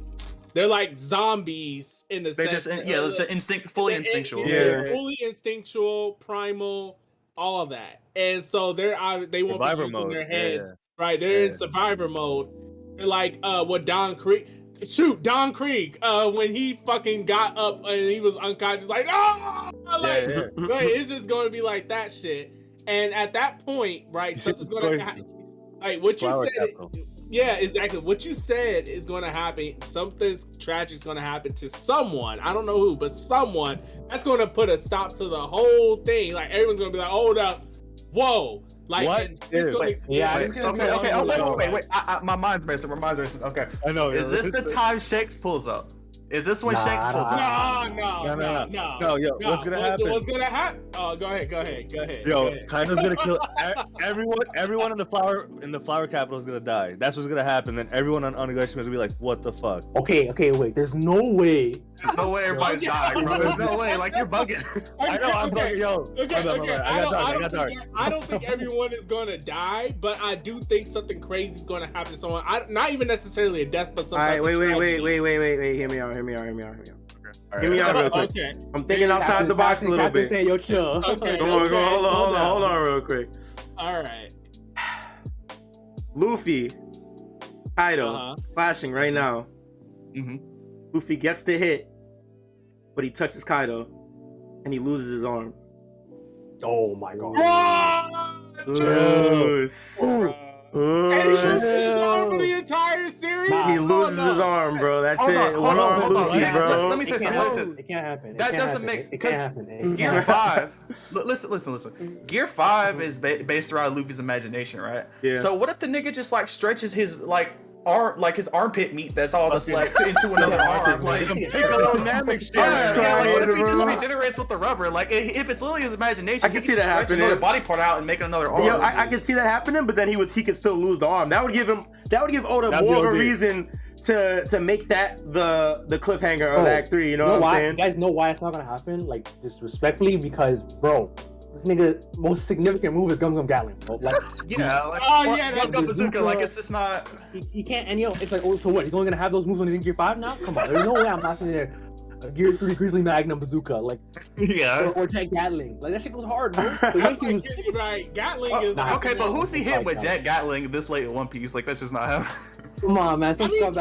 zombies in the sense. It's fully instinctual. Fully instinctual, primal, all of that. And so they won't be using their heads. Right, they're in survivor mode. They're like what Don Krieg. Don Krieg, when he fucking got up and he was unconscious, like, it's just going to be like that shit. And at that point, right, something's going to happen. Like, what you said, yeah, exactly. What you said is going to happen. Something tragic is going to happen to someone. I don't know who, but someone that's going to put a stop to the whole thing. Like, everyone's going to be like, hold up, whoa. Like, what? Wait. My mind's racing. Okay. I know. Is this the time Shanks pulls up? Is this when Shanks pulls out? No, yo, what's gonna happen? What's gonna happen? Oh, go ahead. Yo, Kaido's gonna kill everyone in the flower capital is gonna die. That's what's gonna happen. Then everyone on Onigashima is gonna be like, what the fuck? Okay, wait. There's no way. There's no way everybody's dying, bro. There's no way. Like, you're bugging. I know, I'm bugging. Yo, I don't think everyone is gonna die, but I do think something crazy is gonna happen to someone. Not even necessarily a death, but something. All right, wait. Hear me out. Hear me out real quick. Okay. I'm thinking outside the box a little bit. Saying, yo, chill. Okay. Hold on real quick. All right. Luffy, Kaido, flashing right now. Mm-hmm. Luffy gets the hit, but he touches Kaido, and he loses his arm. Oh my god. The entire series. He loses his arm, bro. That's it. One arm Luffy, bro. Let me say something. It can't happen. That doesn't make it can't happen. Gear 5. Listen. Gear 5 is based around Luffy's imagination, right? Yeah. So what if the nigga just like stretches his like arm, like his armpit meat that's all that's left into another arm? Like, dynamic shit. What if he just regenerates with the rubber? Like, if it's literally his imagination, I can see that happening. Another body part out and make another arm. Yo, I can see that happening, but then he could still lose the arm. That would give Oda more of a reason to make that the cliffhanger of Act 3. You know what I'm saying? You guys know why it's not gonna happen? Like, just respectfully, because bro, this nigga most significant move is Gum Gatling. Bro. Like, Gum Bazooka. Like, it's just not. He can't. And it's like, oh, so what? He's only gonna have those moves when he's in Gear 5 now? Come on, there's no way I'm passing there. A Gear 3 Grizzly Magnum Bazooka, like, or Jet Gatling, like that shit goes hard, bro. Right, Gatling is okay, but who's he hit with Jet Gatling this late in One Piece? Like, that's just not happening. Come on, man. Even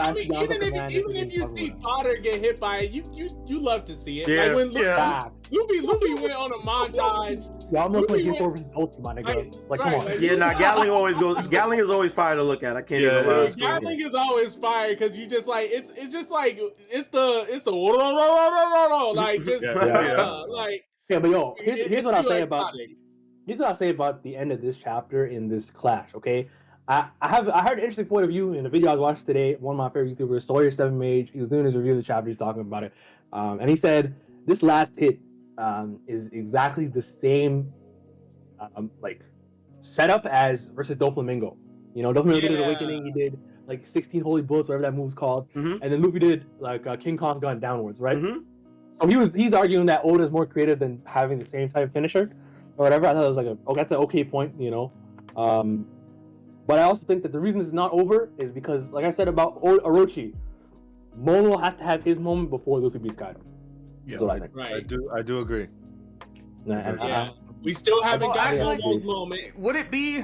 if you see Potter get hit by it, you love to see it. Yeah. Like when Luffy went on a montage. Y'all know like Gear 4 versus Ulti, my nigga. Like, come on. Gatling is always fire to look at. I can't even lie. Gatling is always fire because you just like it's the like just like. Yeah, but yo, here's what I'll say about. Here's what I'll say about the end of this chapter in this clash. Okay. I heard an interesting point of view in a video I was watching today. One of my favorite YouTubers, Sawyer7Mage, he was doing his review of the chapter. He's talking about it, and he said this last hit is exactly the same like setup as versus Doflamingo. You know, Doflamingo did his awakening. He did like 16 holy bullets, whatever that move's called, and then Luffy did like King Kong gun downwards, right? So he's arguing that Oda's more creative than having the same type of finisher or whatever. I thought it was like that's an okay point, you know. But I also think that the reason this is not over is because, like I said about Orochi, Momo has to have his moment before Luffy beats Kaido. Yeah, what I think. Right. I do agree. We still haven't got Momo's moment. Would it be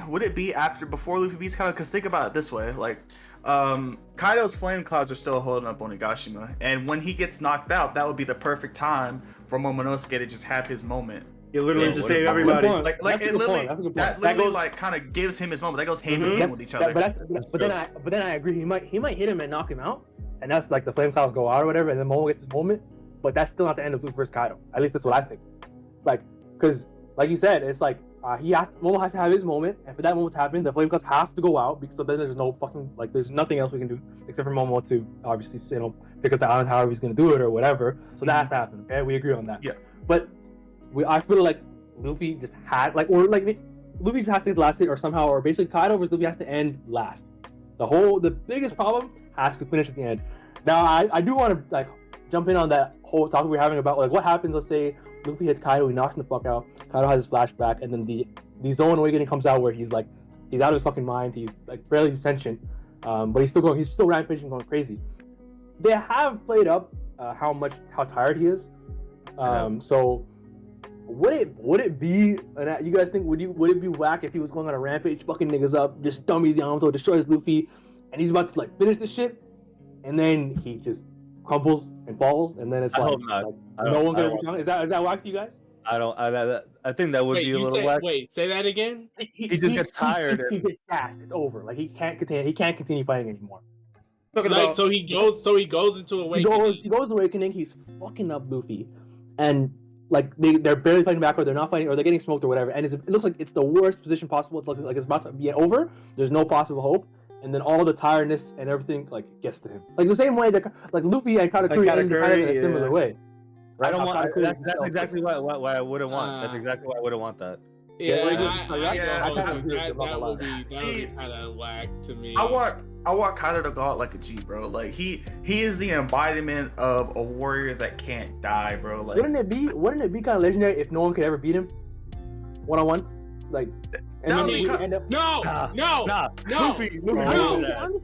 before Luffy beats Kaido? Because think about it this way, like Kaido's flame clouds are still holding up Onigashima, and when he gets knocked out, that would be the perfect time for Momonosuke to just have his moment. You literally just save everybody. Like it literally, that literally like kind of gives him his moment. That goes hand in hand with each other. But then I agree. He might hit him and knock him out, and that's like the flame clouds go out or whatever, and then Momo gets his moment. But that's still not the end of Luffy versus Kaido. At least that's what I think. Like, because like you said, it's like Momo has to have his moment, and for that moment to happen, the flame clouds have to go out because then there's no fucking there's nothing else we can do except for Momo to obviously pick up the island however he's gonna do it or whatever. So that has to happen. Okay, we agree on that. Yeah. But I feel like Luffy just had Luffy just has to get the last hit or somehow, or basically Kaido versus Luffy has to end last. The biggest problem has to finish at the end. Now I do want to like jump in on that whole topic we're having about like what happens. Let's say Luffy hits Kaido, he knocks him the fuck out. Kaido has his flashback, and then the Zone Awakening comes out where he's out of his fucking mind. He's like barely sentient, but he's still rampaging, going crazy. They have played up how tired he is. So would it be? You guys think would it be whack if he was going on a rampage, fucking niggas up, just dummies Yamato, destroys Luffy, and he's about to like finish this shit, and then he just crumbles and falls, and then it's no one gonna be strong. Is that whack to you guys? I think that would be a little whack. Wait, say that again. He just gets tired. He gets gassed. It's over. Like he can't continue fighting anymore. So he goes into awakening. He goes awakening. He's fucking up Luffy, and like they're barely fighting back, or they're not fighting, or they're getting smoked or whatever. And it looks like it's the worst position possible. It looks like it's about to be over. There's no possible hope. and then all the tiredness and everything like gets to him. Like the same way that like Luffy and Katakuri Like ended kind of in a similar way. I don't How want. Katakuri That's himself- exactly why I wouldn't want. That's exactly why I wouldn't want that. Yeah, like, that would be See, kind of whack to me. I want Kaido to go out like a G, bro. Like he is the embodiment of a warrior that can't die, bro. Like Wouldn't it be kind of legendary if no one could ever beat him 1-on-1? Like, and That then would he be would end up. No, Luffy, No.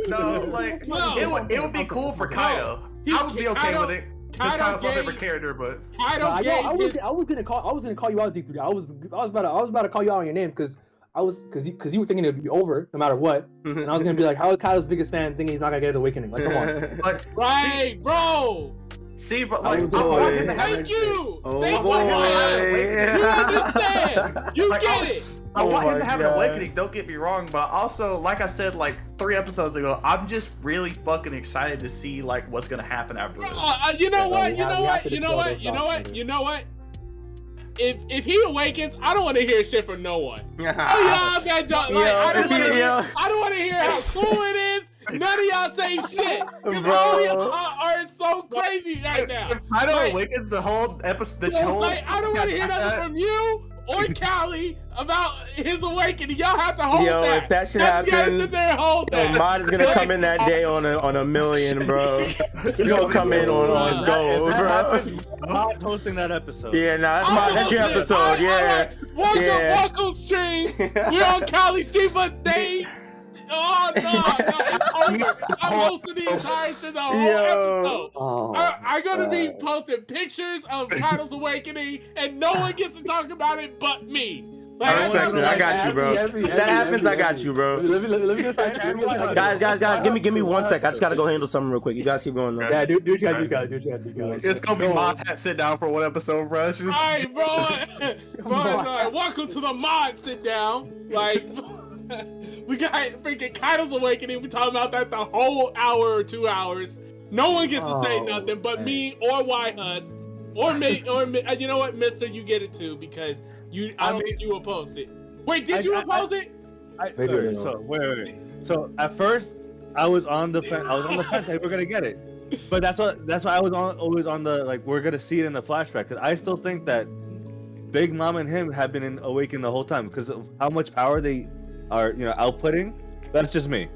no, like No. it would be cool for Kaido. I would be okay with it. Because Kaido's my favorite character, but Kaido gave I was gonna call you out, D3. I was about to call you out on your name because you were thinking it'd be over no matter what, and I was gonna be like, how is Kaido's biggest fan thinking he's not gonna get his awakening? Like, come on. but right, bro. see, but like, Oh, I want him to have Thank you. Oh, Thank boy. you. You understand? You Like, get it. I want Oh him to my have an God. awakening, don't get me wrong, but also, like I said like 3 episodes ago, I'm just really fucking excited to see like what's gonna happen after this. You know Yeah, what? we You have- know we have what? to You know dispel what? those You know doubts what? later. You know what? If he awakens, I don't want to hear shit from no one. Oh yeah, that dog. Like, I don't want to hear. I don't want to hear how cool it is. None of y'all say shit. Because Bro. all of y'all are so crazy right now. If Kaido Like- awakens the whole episode, the whole Like, I don't want to hear nothing from you or Callie about his awakening. Y'all have to hold Yo, that. if that shit Y'all gotta happens, sit there and hold that. Mod is gonna come in that day on a million, bro. He's gonna come in on gold, If that bro. happens, I'm not hosting that episode. Yeah, nah, that's your episode. Yeah. Welcome stream. We're on Cali stream, but they. Oh no, it's over. I'm hosting the entire shit, the whole episode. Oh, I'm gonna be posting pictures of Kaido's awakening, and no one gets to talk about it but me. Like, I respect it. I got you, bro. If that happens, I got you, bro. Let me just Guys, give me 1 sec. I just gotta go handle something real quick. You guys keep going though. Yeah, do what you gotta do. It's gonna be YHuss sit down for one episode, bro. It's just, Alright, bro. Welcome to the mod sit down. Like, we got freaking Kaido's awakening. We talking about that the whole hour or 2 hours. No one gets to say nothing but me or YHuss or me. You know what, Mister? You get it too because I don't think you opposed it. Wait, did you oppose it? Maybe Wait. So at first, I was on the fence. Like, we're gonna get it. But that's why I was always on the like we're gonna see it in the flashback because I still think that Big Mom and him have been in Awaken the whole time because of how much power they are outputting. That's just me.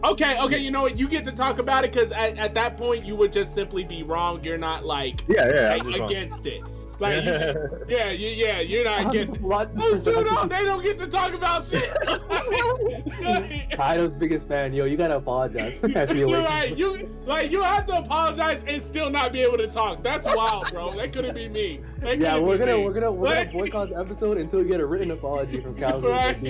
Okay, you know what? You get to talk about it because at that point you would just simply be wrong. You're not like I'm just wrong. against it. Like you're not against it. What? Those two they don't get to talk about shit. Kaido's biggest fan, yo. You gotta apologize. You're right. You have to apologize and still not be able to talk. That's wild, bro. That couldn't be me. Yeah, we're gonna boycott the episode until we get a written apology from Calvin. Right.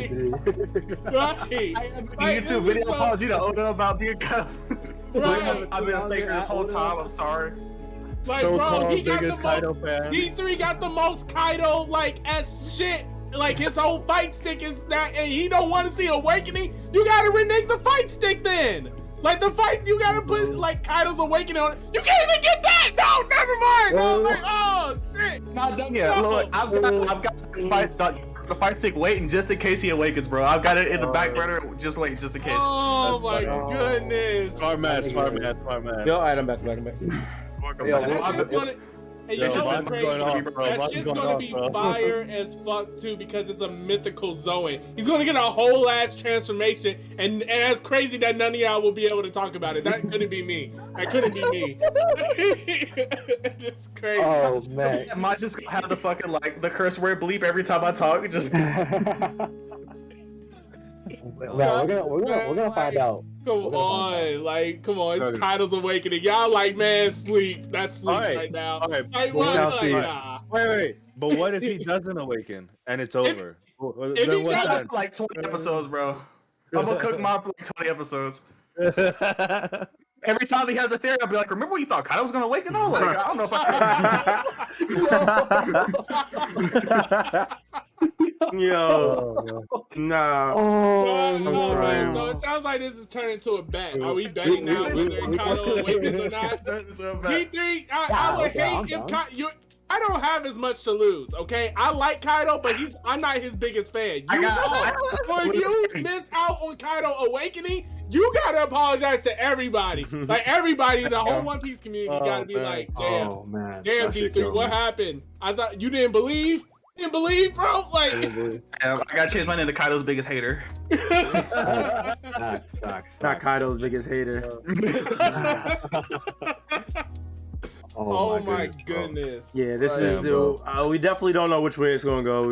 YouTube video apology to Oda about being Kaido. Right. I've been a faker this whole time. I'm sorry. Like, So-called bro, he got biggest the Kaido most. fan. D3 got the most Kaido as shit. Like his whole fight stick is that, and he don't want to see Awakening. You gotta renege the fight stick then. Like the fight, you gotta put like Kaido's Awakening on it. You can't even get that. No, never mind. No, like, oh shit. Not done yet. No. Look, I've got the fight stick waiting just in case he awakens, bro. I've got it in the back burner, just waiting just in case. Oh my funny. goodness. Smart man. Yo, alright, I'm back. Yeah, That shit's gonna. Hey, you Yo, know what's what's crazy? going on, bro? That What's shit's going gonna on, be bro? fire as fuck too because it's a mythical Zoan. He's gonna get a whole ass transformation, and that's crazy that none of y'all will be able to talk about it. That couldn't be me. That couldn't be me. It's crazy. Oh man. I might just have the fucking like the curse word bleep every time I talk. Just Well, we're gonna find out. Come on, like, come on, it's Kaido's Awakening. Y'all like, man, sleep. That's sleep All right, right now. all right. Like, We what? shall Like, see. nah. Wait. But what if he doesn't awaken and it's over? if Then he what doesn't- then? for like 20 episodes, bro. I'm gonna cook mom for like 20 episodes. Every time he has a theory, I'll be like, "Remember when you thought Kaido was gonna awaken?" No, like I don't know if I. Yo, nah. Oh, No, no. man. So it sounds like this is turning into a bet. Are we betting now whether Kaido awakens or not? D3, I would okay, hate I'm if down. Kaido. I don't have as much to lose, okay? I like Kaido, but I'm not his biggest fan. When you miss out on Kaido Awakening, you gotta apologize to everybody. Like everybody, the whole One Piece community gotta be like, damn, D3, what happened? I thought you didn't believe? Didn't believe, bro? Like, I gotta change my name to Kaido's biggest hater. Not Kaido's biggest hater. Oh my goodness. Yeah, this is we definitely don't know which way it's gonna go.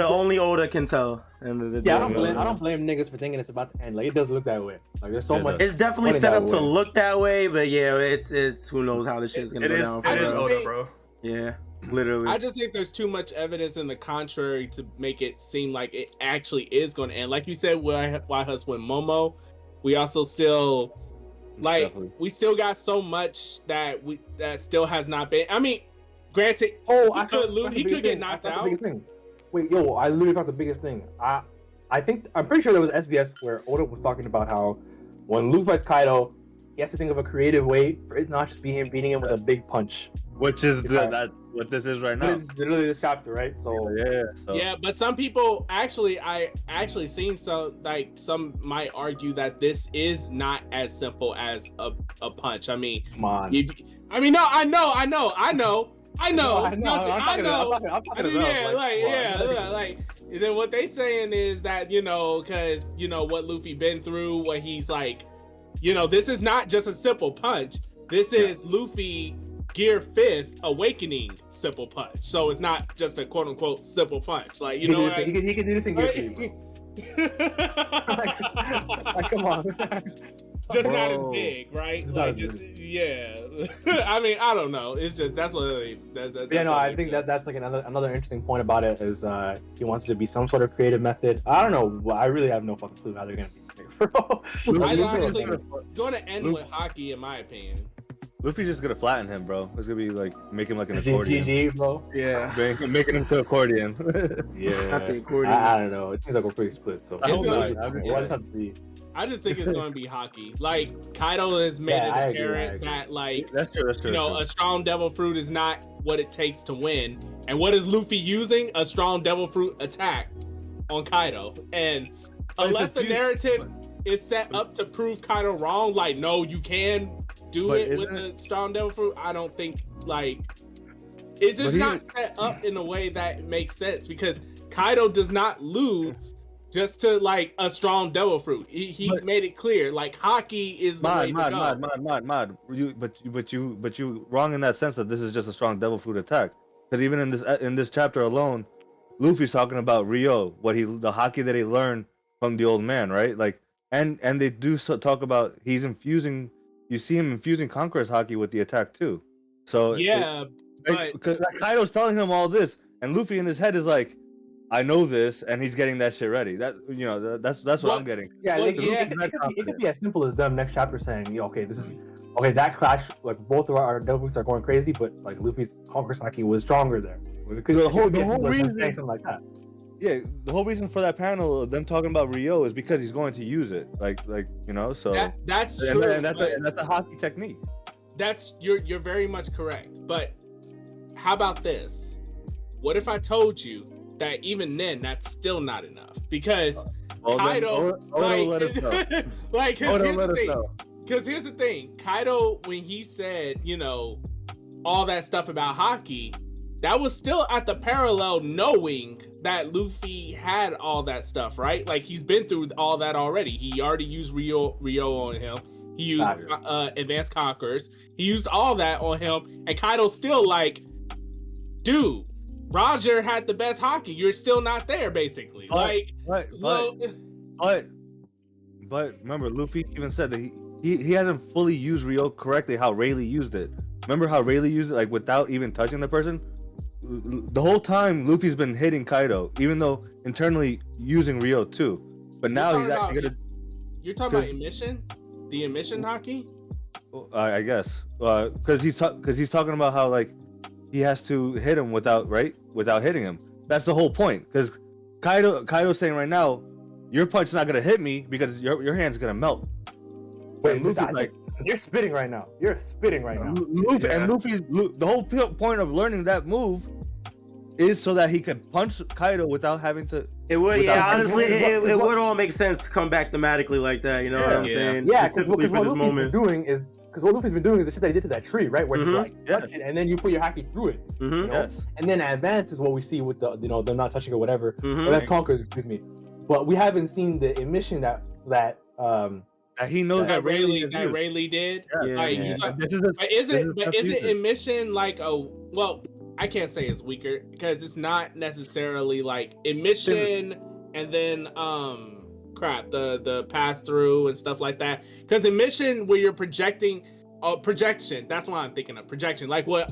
Only Oda can tell. I don't blame niggas for thinking it's about to end. Like it does look that way. Like there's so much. It's definitely set up to look that way, but yeah, it's who knows how this shit's gonna go down. It is Oda, bro. Yeah, literally. I just think there's too much evidence in the contrary to make it seem like it actually is going to end. Like you said, YHuss with Momo, we also still. Like we still got so much that still has not been. I mean, granted, he could get knocked out. Wait, I literally thought the biggest thing. I'm pretty sure there was SBS where Oda was talking about how when Luffy fights Kaido, he has to think of a creative way for it not just be him beating him with a big punch. Which is what this is right now. It's literally this chapter, right? So yeah, but some people I actually seen some might argue that this is not as simple as a punch. I mean, come on. I know. And then what they saying is that because what Luffy been through, what he's like, this is not just a simple punch. This is Luffy Gear 5th Awakening simple punch. So it's not just a quote unquote simple punch. Like he can do this in Gear 3, like, come on. Just not as big, right? Like yeah. I mean, I don't know. It's just that's what I think that's like another interesting point about it is he wants it to be some sort of creative method. I don't know. I really have no fucking clue how they're gonna be. I honestly going to end with hockey, in my opinion. Luffy's just gonna flatten him, bro. It's gonna be like make him like an accordion. GG, bro. Yeah. Making him to accordion. Yeah. Not the accordion. I don't know. It seems like we're pretty split. So I just think it's gonna be hockey. Like Kaido has made it apparent that like that's true. A strong devil fruit is not what it takes to win. And what is Luffy using? A strong devil fruit attack on Kaido. And unless the narrative is set up to prove Kaido wrong, like no, you can do it with the strong devil fruit. I don't think it's just not set up in a way that makes sense because Kaido does not lose just to like a strong devil fruit. He made it clear like hockey is the way to go. But you wrong in that sense that this is just a strong devil fruit attack. Because even in this chapter alone, Luffy's talking about Rio, the hockey that he learned from the old man, right? Like and they do talk about he's infusing. You see him infusing Conqueror's hockey with the attack too. So because Kaido's telling him all this, and Luffy in his head is like, "I know this," and he's getting that shit ready. That's what I'm getting. Yeah, it could be as simple as them next chapter saying, that clash, like both of our devil fruits are going crazy, but like Luffy's Conqueror's hockey was stronger there. The whole reason, something like that. Yeah, the whole reason for that panel, them talking about Rio, is because he's going to use it. So that's true. And that's a hockey technique. You're very much correct. But how about this? What if I told you that even then that's still not enough? Because Kaido, let us know. Because here's the thing, Kaido, when he said, all that stuff about hockey, that was still at the parallel knowing that Luffy had all that stuff, right? Like he's been through all that already. He already used Rio on him. He used Advanced Conquerors. He used all that on him. And Kaido's still like, dude, Roger had the best hockey. You're still not there, basically. But remember, Luffy even said that he hasn't fully used Rio correctly how Rayleigh used it. Remember how Rayleigh used it like without even touching the person? The whole time Luffy's been hitting Kaido, even though internally using Rio too. But now he's actually gonna. You're talking about emission, the emission hockey. I guess because he's talking about how like he has to hit him without hitting him. That's the whole point. Because Kaido's saying right now, your punch's not gonna hit me because your hand's gonna melt. Wait, Luffy's like You're spitting right now. You're spitting right now. Luffy, and the whole point of learning that move is so that he could punch Kaido without having to. It would, honestly, it would all make sense to come back thematically like that. You know what I'm saying? Yeah, specifically for this moment. Because what Luffy's been doing is the shit that he did to that tree, right? Where he's like, touch it, and then you put your haki through it. You know? Yes. And then advance is what we see with the, them not touching or whatever. Or that's Conquerors, excuse me. But we haven't seen the emission that he knows that Rayleigh did. Is it emission like well, I can't say it's weaker because it's not necessarily like emission and then the pass through and stuff like that. Because emission where you're projecting projection, that's what I'm thinking of. Projection, like what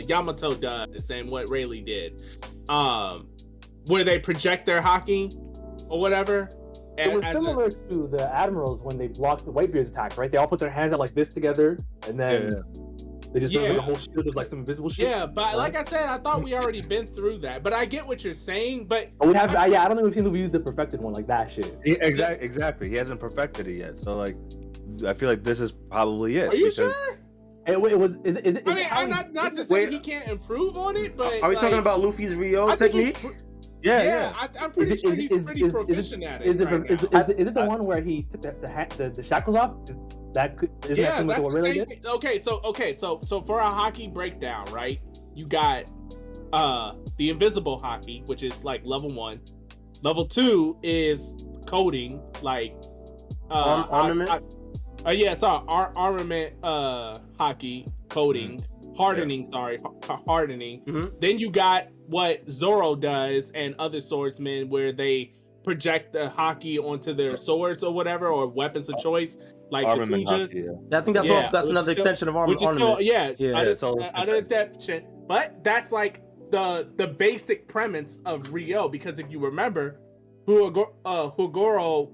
Yamato does and what Rayleigh did. Where they project their haki or whatever. So it's similar to the admirals when they blocked the Whitebeard's attack, right? They all put their hands out like this together, and then they just do like a whole shield of like some invisible shit. Yeah, but like I said, I thought we already been through that. But I get what you're saying. But we have, I don't think we've seen Luffy use the perfected one like that shit. Exactly. He hasn't perfected it yet. So like, I feel like this is probably it. Are you sure? It was. I'm not to say he can't improve on it, but are we talking about Luffy's Rio technique? I'm pretty sure he's pretty proficient at it. Is it the one where he took the shackles off? That's the same thing. Okay, so for a haki breakdown, right? You got the invisible haki, which is like level 1. Level 2 is coding, like armament. Armament haki coding. Hardening. Then you got what Zoro does and other swordsmen where they project the haki onto their swords or whatever, or weapons of choice, like armament the Kujas. I think that's another extension of armament. Other extension. But that's like the basic premise of Rio, because if you remember, Hugoro,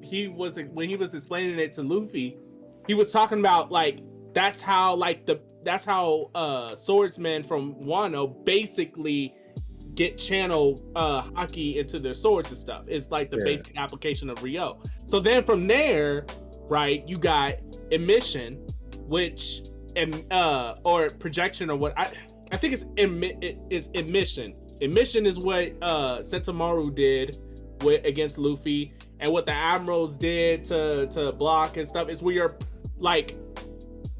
when he was explaining it to Luffy, he was talking about like that's how swordsmen from Wano basically get channel haki into their swords and stuff. It's like the basic application of Rio. So then from there, right, you got emission, which or projection, or what I think it's emission. Emission is what Sentomaru did against Luffy, and what the admirals did to block and stuff is where you're like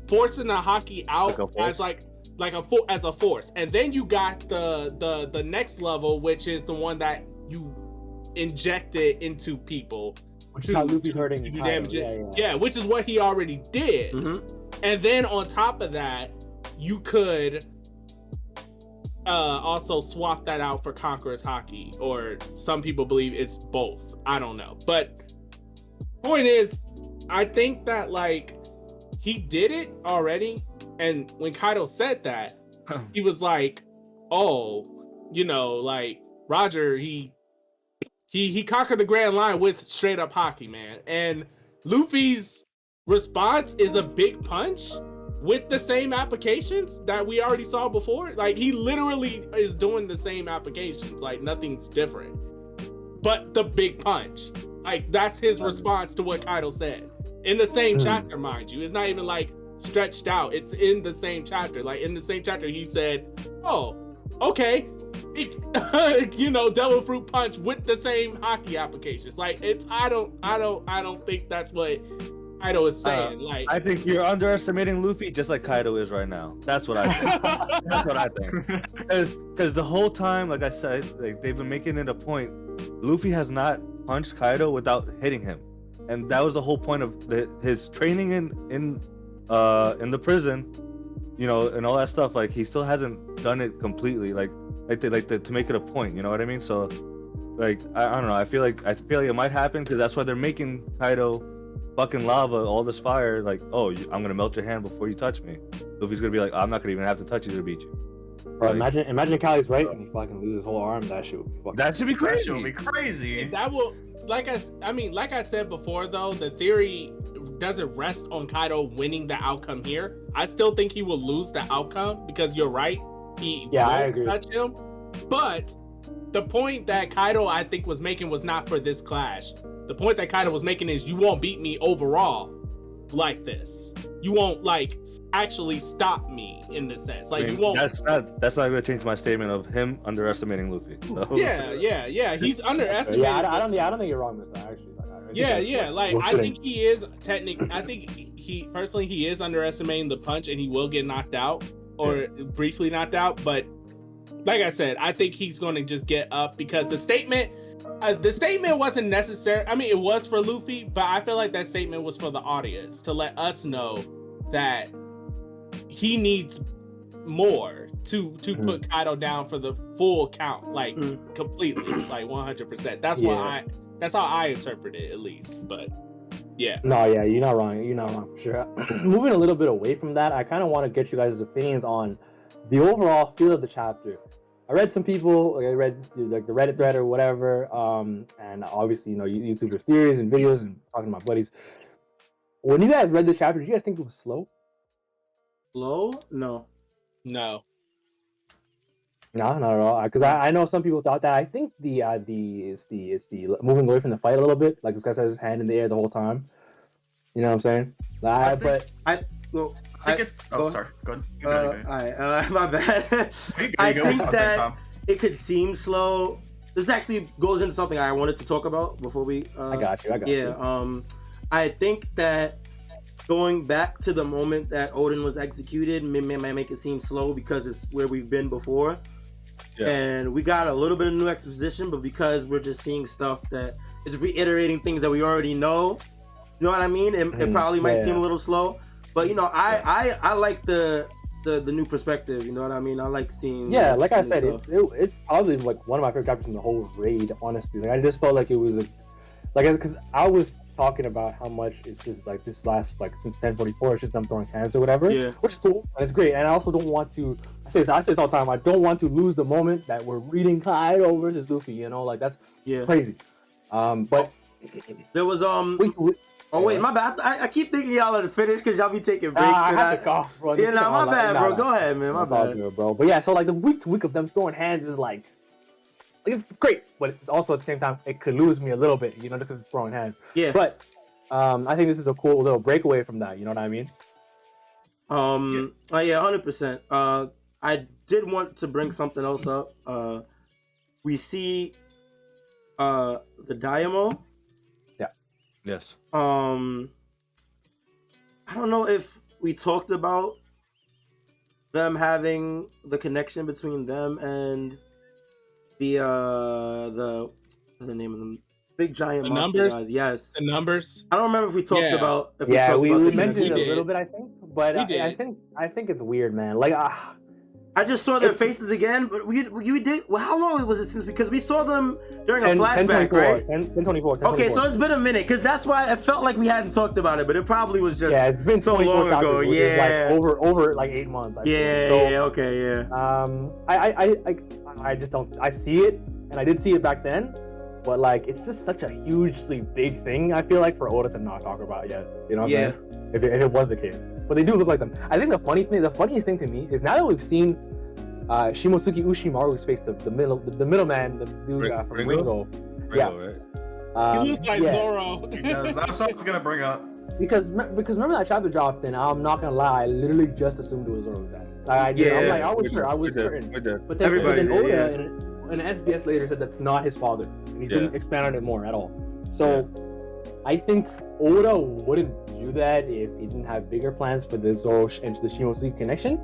forcing the haki out as a force. And then you got the next level, which is the one that you inject it into people, which is how Luffy's hurting to do damage. Which is what he already did. And then on top of that, you could also swap that out for Conqueror's haki, or some people believe it's both. I don't know, but point is, I think that like he did it already, and when Kaido said that, he was like, "Oh, like Roger, he conquered the Grand Line with straight up haki, man." And Luffy's response is a big punch with the same applications that we already saw before. Like he literally is doing the same applications, like nothing's different, but the big punch, like that's his response to what Kaido said in the same chapter, mind you. It's not even like stretched out, it's in the same chapter. Like in the same chapter he said, "Oh, okay, devil fruit punch with the same haki applications." Like it's I don't think that's what Kaido is saying. I think you're underestimating Luffy, just like Kaido is right now. That's what I think. That's what I think. Because the whole time, like I said, like they've been making it a point, Luffy has not punched Kaido without hitting him, and that was the whole point of his training in the prison, and all that stuff. Like he still hasn't done it completely, to make it a point. You know what I mean? So, like I don't know. I feel like it might happen because that's why they're making Kaido fucking lava, all this fire. Like, oh, I'm gonna melt your hand before you touch me. Luffy's gonna be like, I'm not gonna even have to touch you to beat you. Bro, imagine Kai's right and he fucking loses his whole arm. That should be crazy. That should be crazy. That will, like I said before, though, the theory doesn't rest on Kaido winning the outcome here. I still think he will lose the outcome because you're right. I agree. Touch him, but the point that Kaido, I think, was making was not for this clash. The point that Kaido was making is you won't beat me overall. like this. You won't like actually stop me in the sense. Like, you won't. That's not gonna change my statement of him underestimating Luffy. So. Yeah. He's underestimated. Yeah, I don't think you're wrong, Mister. Actually, I think he is I think he personally he is underestimating the punch, and he will get knocked out or briefly knocked out. But like I said, I think he's going to just get up because the statement wasn't necessary. I mean, it was for Luffy, but I feel like that statement was for the audience to let us know that he needs more to put Kaido down for the full count, like completely, like 100%. That's how I interpret it, at least. But yeah. No, yeah, you're not wrong. You're not wrong for sure. Moving a little bit away from that, I kind of want to get you guys' opinions on the overall feel of the chapter. I read some people, like I read like the Reddit thread or whatever, and obviously, YouTubers' theories and videos and talking to my buddies. When you guys read the chapter, did you guys think it was slow? Slow? No. No. No, not at all. Because I know some people thought that. I think it's the moving away from the fight a little bit. Like this guy has his hand in the air the whole time. You know what I'm saying? Sorry. Go ahead. Alright, my bad. I think that it could seem slow. This actually goes into something I wanted to talk about before we. I got you. Yeah. I think that going back to the moment that Odin was executed might make it seem slow because it's where we've been before. Yeah. And we got a little bit of new exposition, but because we're just seeing stuff that is reiterating things that we already know, you know what I mean? It probably might seem a little slow, but I like the new perspective. You know what I mean? I like seeing. Yeah, like I said, it's probably like one of my favorite chapters in the whole raid. Honestly, like I just felt like it was because I was talking about how much it's just like this last like since 1044 it's just them throwing hands or whatever, which is cool and it's great. And I also don't want to I say this all the time, I don't want to lose the moment that we're reading Kaido versus Luffy, like that's crazy. But there was wait, my bad. I keep thinking y'all are to finish because y'all be taking breaks. I have to cough, bro. Yeah, my bad, bro. Go ahead, man. My bad, good, bro. But yeah, so like the week to week of them throwing hands is like it's great, but it's also at the same time it could lose me a little bit, because it's throwing hands. Yeah. But I think this is a cool little breakaway from that. You know what I mean? 100%. I did want to bring something else up. We see the Daimyo. Yeah. Yes. I don't know if we talked about them having the connection between them and the name of them, big giant monster guys. Yes, the numbers. I don't remember if we talked about. We mentioned it a little bit, I think, but I think it's weird, man. Like, I just saw their faces again, but we did. Well, how long was it since? Because we saw them during a flashback, right? 1024. Okay, so it's been a minute, because that's why it felt like we hadn't talked about it, but it probably was just it's been so long ago. Yeah, like over like 8 months. I just don't. I see it, and I did see it back then, but like it's just such a hugely big thing. I feel like for Oda to not talk about yet. You know what I'm saying? If it was the case, but they do look like them. I think the funniest thing to me is now that we've seen Shimotsuki Ushimaru's face, the middleman, the dude from Ringo. Right? He looks like Zoro. That's what I was gonna bring up. Because remember that chapter dropped, and I'm not gonna lie, I literally just assumed it was Zoro's dad. I did. I'm like, I was certain. But then Oda in SBS later said that's not his father, and he didn't expand on it more at all. So I think Oda wouldn't do that if he didn't have bigger plans for the Zoro and the Shimotsuki connection,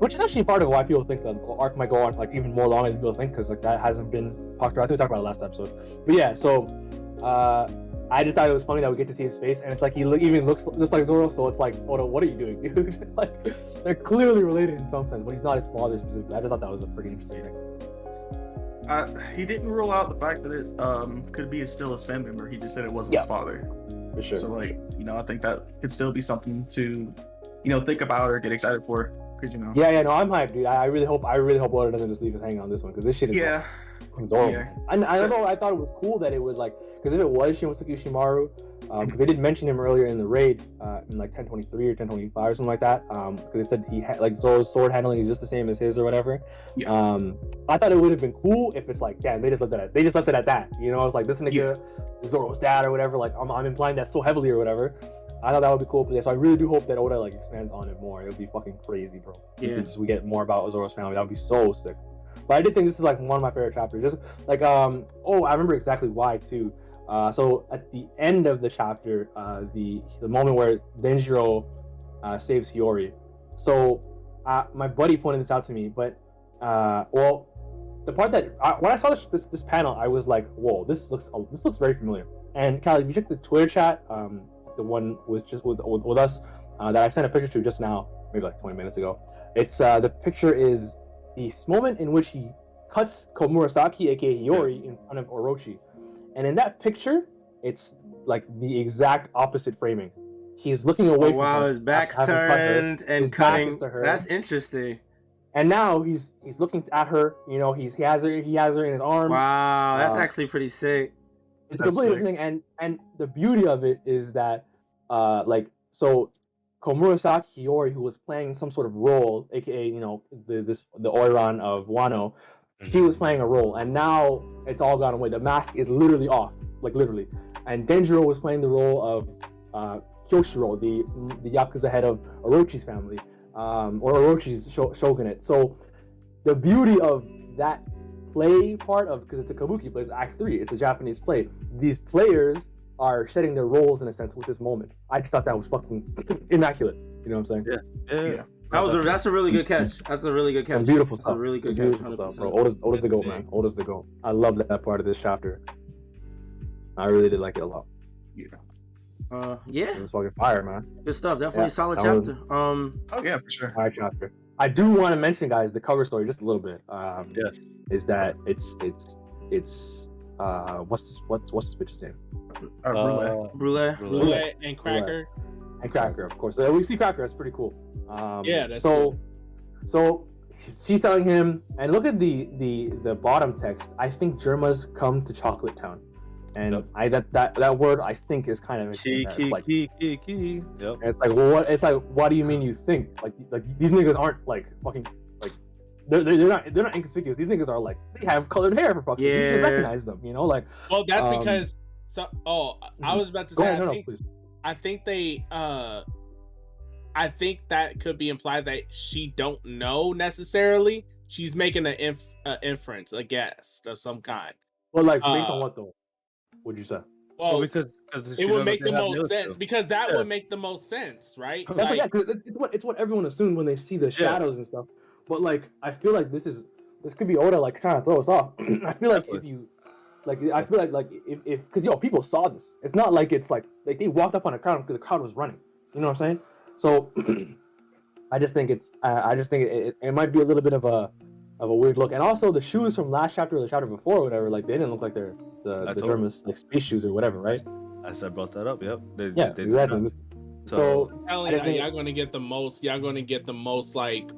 which is actually part of why people think that the arc might go on like even more long than people think, because like that hasn't been talked about. I think we talked about it last episode. But yeah, so I just thought it was funny that we get to see his face, and it's like he even looks just like Zoro. So it's like, Oda, what are you doing, dude? Like they're clearly related in some sense, but he's not his father specifically. I just thought that was a pretty interesting thing. He didn't rule out the fact that it could be still his family member. He just said it wasn't his father. For sure. So like, I think that could still be something to, think about or get excited for, because Yeah, no, I'm hyped, dude. I really hope Oda doesn't just leave us hanging on this one, because this shit is Zoro. Yeah. And I don't know. I thought it was cool that it would like, because if it was Shimotsuki Ushimaru, because they did mention him earlier in the raid, in like 1023 or 1025 or something like that, because they said he had like Zoro's sword handling is just the same as his or whatever. Yeah. I thought it would have been cool if it's like, damn, they just left it at that. I was like, this nigga is Zoro's dad or whatever. Like I'm implying that so heavily or whatever. I thought that would be cool. But yeah, so I really do hope that Oda like expands on it more. It would be fucking crazy, bro. Yeah. We get more about Zoro's family. That would be so sick. But I did think this is like one of my favorite chapters. Just like I remember exactly why too. So at the end of the chapter, the moment where Denjiro saves Hiyori. So my buddy pointed this out to me, but well, the part that when I saw this panel, I was like, whoa, this looks very familiar. And Callie, if you check the Twitter chat, the one with just with us that I sent a picture to just now, maybe like 20 minutes ago. It's the picture is the moment in which he cuts Komurasaki, aka Hiyori, in front of Orochi. And in that picture, it's like the exact opposite framing. He's looking away from her. His back's turned and cutting. That's interesting. And now he's looking at her. You know, he has her in his arms. Wow, that's actually pretty sick. It's a completely different thing, and the beauty of it is that so Komurasaki Hiyori, who was playing some sort of role, aka the Oiran of Wano, he was playing a role, and now it's all gone away. The mask is literally off, like literally. And Denjiro was playing the role of Kyoshiro, the Yakuza head of Orochi's family, or Orochi's shogunate. So the beauty of that play part of, because it's a kabuki play, it's Act 3, it's a Japanese play. These players are shedding their roles in a sense with this moment. I just thought that was fucking immaculate. You know what I'm saying? Yeah. That's a really good catch. That's a really good catch. Some beautiful That's stuff. a really good beautiful catch. stuff, bro. Oda's the goat, man. Oda's the goat. I love that part of this chapter. I really did like it a lot. Yeah. It was fucking fire, man. Good stuff. Definitely a solid chapter. Oh yeah, for sure. Fire chapter. I do want to mention, guys, the cover story just a little bit. Yes. Is that it's what's this bitch's name? Brule and Cracker. And Cracker, of course. We see Cracker. That's pretty cool. Yeah, that's so. So she's telling him, and look at the bottom text. I think Germa's come to Chocolate Town, and that word I think is kind of key. Yep. And it's like, well, what do you mean you think? Like these niggas aren't like fucking like they're not inconspicuous. These niggas are like, they have colored hair for fuck's sake. You should recognize them. You know, like. Well, that's because. I was about to say. Please. I think they. I think that could be implied that she don't know necessarily. She's making an inference, a guess of some kind. Well, like based on what though? Would you say? Well, because it would make the most sense. Because that would make the most sense, right? That's because it's what everyone assumed when they see the shadows and stuff. But like, I feel like this could be Oda like trying to throw us off. I feel like if you. I feel like if because people saw this. It's not like it's like they walked up on a crowd because the crowd was running. You know what I'm saying? So I just think it might be a little bit of a weird look. And also the shoes from last chapter or the chapter before or whatever, like they didn't look like they're the German's like space shoes or whatever, right? I brought that up. Yep. They exactly. So I'm telling you, y'all gonna get the most. Y'all gonna get the most like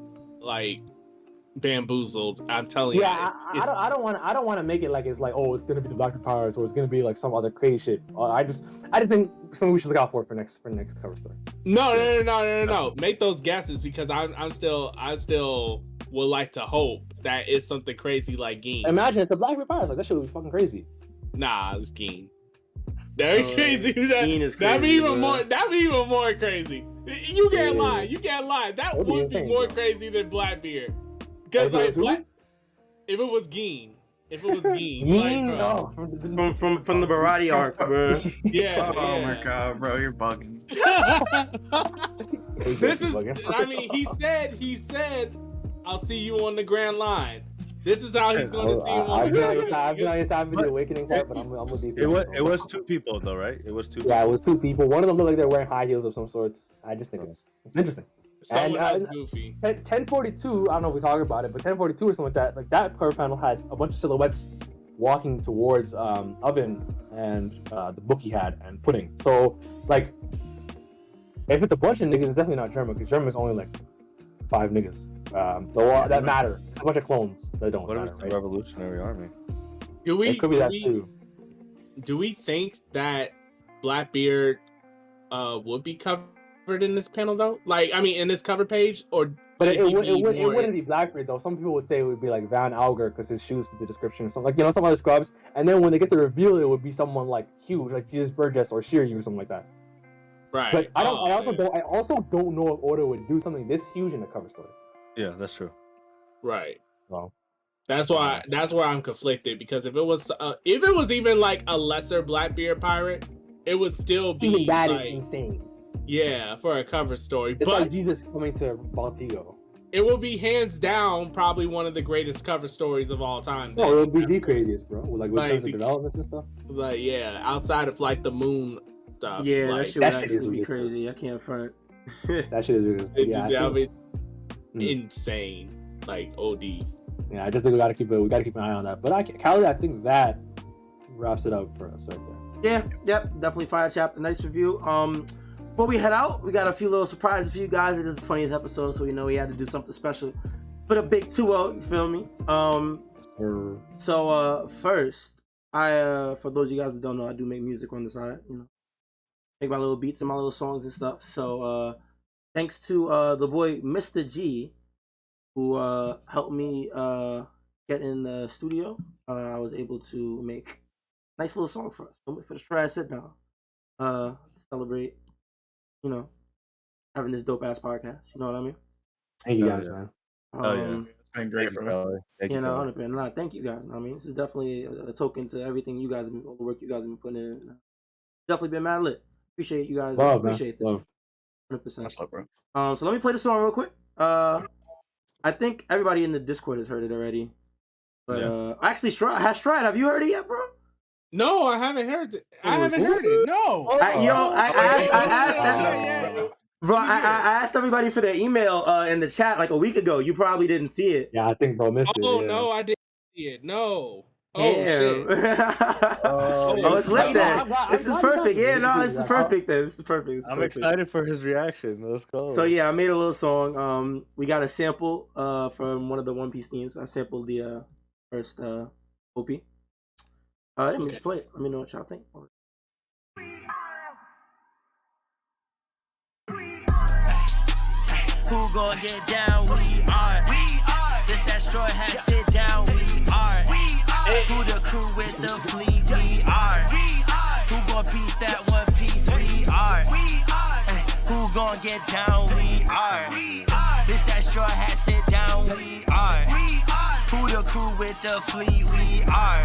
bamboozled. I'm telling you. Yeah, I don't want to make it like it's like, oh, it's gonna be the Black Pirates or it's gonna be like some other crazy shit. I just think something we should look out for next cover story. No. Make those guesses because I still would like to hope that it's something crazy like Geen. Imagine it's the Black Pirates. Like that shit would be fucking crazy. Nah, it's Geen. That'd be crazy. Geen is crazy. That'd be even more crazy. You can't lie. That would be more crazy than Blackbeard. Because like if it was Geen, like, from the Barati arc, bro. Yeah. Oh my god, bro, you're bugging. This is. I mean, he said, "I'll see you on the Grand Line." This is how he's going to see him on the Grand Line. I've been the awakening part, but I'm gonna be. It was two people though, right? It was two. Yeah, it was two people. One of them looked like they're wearing high heels of some sorts. I just think it's interesting. Someone else goofy. 1042, I don't know if we talk about it, but 1042 or something like that. Like that cover panel had a bunch of silhouettes walking towards Oven and the book he had and Pudding. So like, if it's a bunch of niggas, it's definitely not German because German is only like 5 niggas. That matter. It's a bunch of clones that don't What matter. is the Revolutionary Army? It could be that too. Do we think that Blackbeard would be covered in this panel though? Like, I mean, in this cover page, or but it wouldn't be Blackbeard though. Some people would say it would be like Van Alger because his shoes fit the description or something, like some other scrubs. And then when they get the reveal, it would be someone like huge, like Jesus Burgess or Shiryu or something like that. Right. But I Oh, also yeah. don't know if Oda would do something this huge in a cover story. Yeah, that's true. Right. Well, That's why. That's where I'm conflicted, because if it was even like a lesser Blackbeard pirate, it would still be even that like, is insane. yeah, for a cover story. It's But like Jesus coming to Baltigo. it will be hands down probably one of the greatest cover stories of all time. No, it would be the craziest, bro. With Like, terms of developments and stuff. Like, yeah, outside of like the moon stuff. Yeah, like, that shit would that shit is actually be ridiculous. crazy. I can't front. That shit is yeah. I mean, Mm. insane. Like OD. Yeah, I just think we gotta keep an eye on that. But Callie, I think that wraps it up for us right there. Yeah, yep, definitely fire chapter. Nice review. Before we head out, we got a few little surprises for you guys. It is the 20th episode, so we know we had to do something special. Put a big 2-0, you feel me? So first, I for those of you guys that don't know, I do make music on the side, you know. Make my little beats and my little songs and stuff. So thanks to the boy Mr. G, who helped me get in the studio. I was able to make a nice little song for us for the Strawhat Sitdown. Celebrate, you know, having this dope ass podcast. You know what I mean? Thank you Hell guys, yeah. man. It's been great, bro. Thank You you, know, Kelly. and thank you guys. I mean, this is definitely a token to everything you guys, all the work you guys have been putting in. Definitely been mad lit. Appreciate you guys. Love, Appreciate this. Love. 100%. Much love, bro. So let me play the song real quick. I think everybody in the Discord has heard it already. But actually, Strawhat, have you heard it yet, bro? No, I haven't heard it. I haven't heard it. No. I asked bro. I asked everybody for their email in the chat like a week ago. You probably didn't see it. Yeah, I think bro missed it. Oh Yeah. no, I didn't see it. No. Oh Damn. shit. Oh, it's lit then. This is perfect. Yeah, no, this is perfect then. This is perfect. I'm excited for his reaction. Let's go. So yeah, I made a little song. We got a sample from one of the One Piece themes. I sampled the first OP. Let me just play it. Let me know what y'all think. Who gon' get down? We are. This that Strawhat Sitdown. We are. Who the crew with the fleet? We are. Who gon' piece that one piece? We are. Who gon' get down? We are. This that Strawhat Sitdown. We are. Who the crew with the fleet? We are.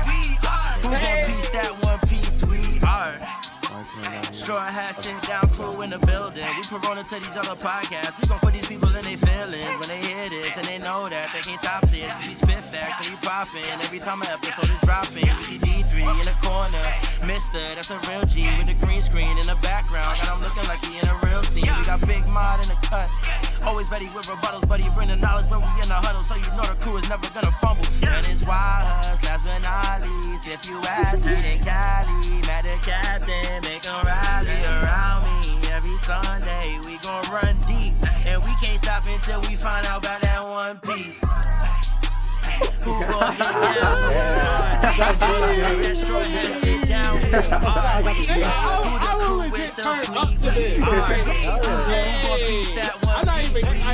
Who gon' piece that one piece? We are. Strawhat Sitdown crew in the building. We Corona to these other podcasts. We gon' put these people in their feelings when they hear this, and they know that they can't top this. We spit facts and we poppin'. Every time an episode is dropping, we see D3 in the corner. Mister, that's a real G with the green screen in the background. Got him looking like he in a real scene. We got Big Mod in the cut. Always ready with rebuttals, but he bring the knowledge when we in the huddle, so you know the crew is never gonna fumble. And it's YHuss, last but not least. If you ask me, then Cali, mad at Captain, make him rally around me. Every Sunday we gon' run deep, and we can't stop until we find out about that One Piece. Who gon' get down? That Strawhat Sitdown. Who the crew with the fleet?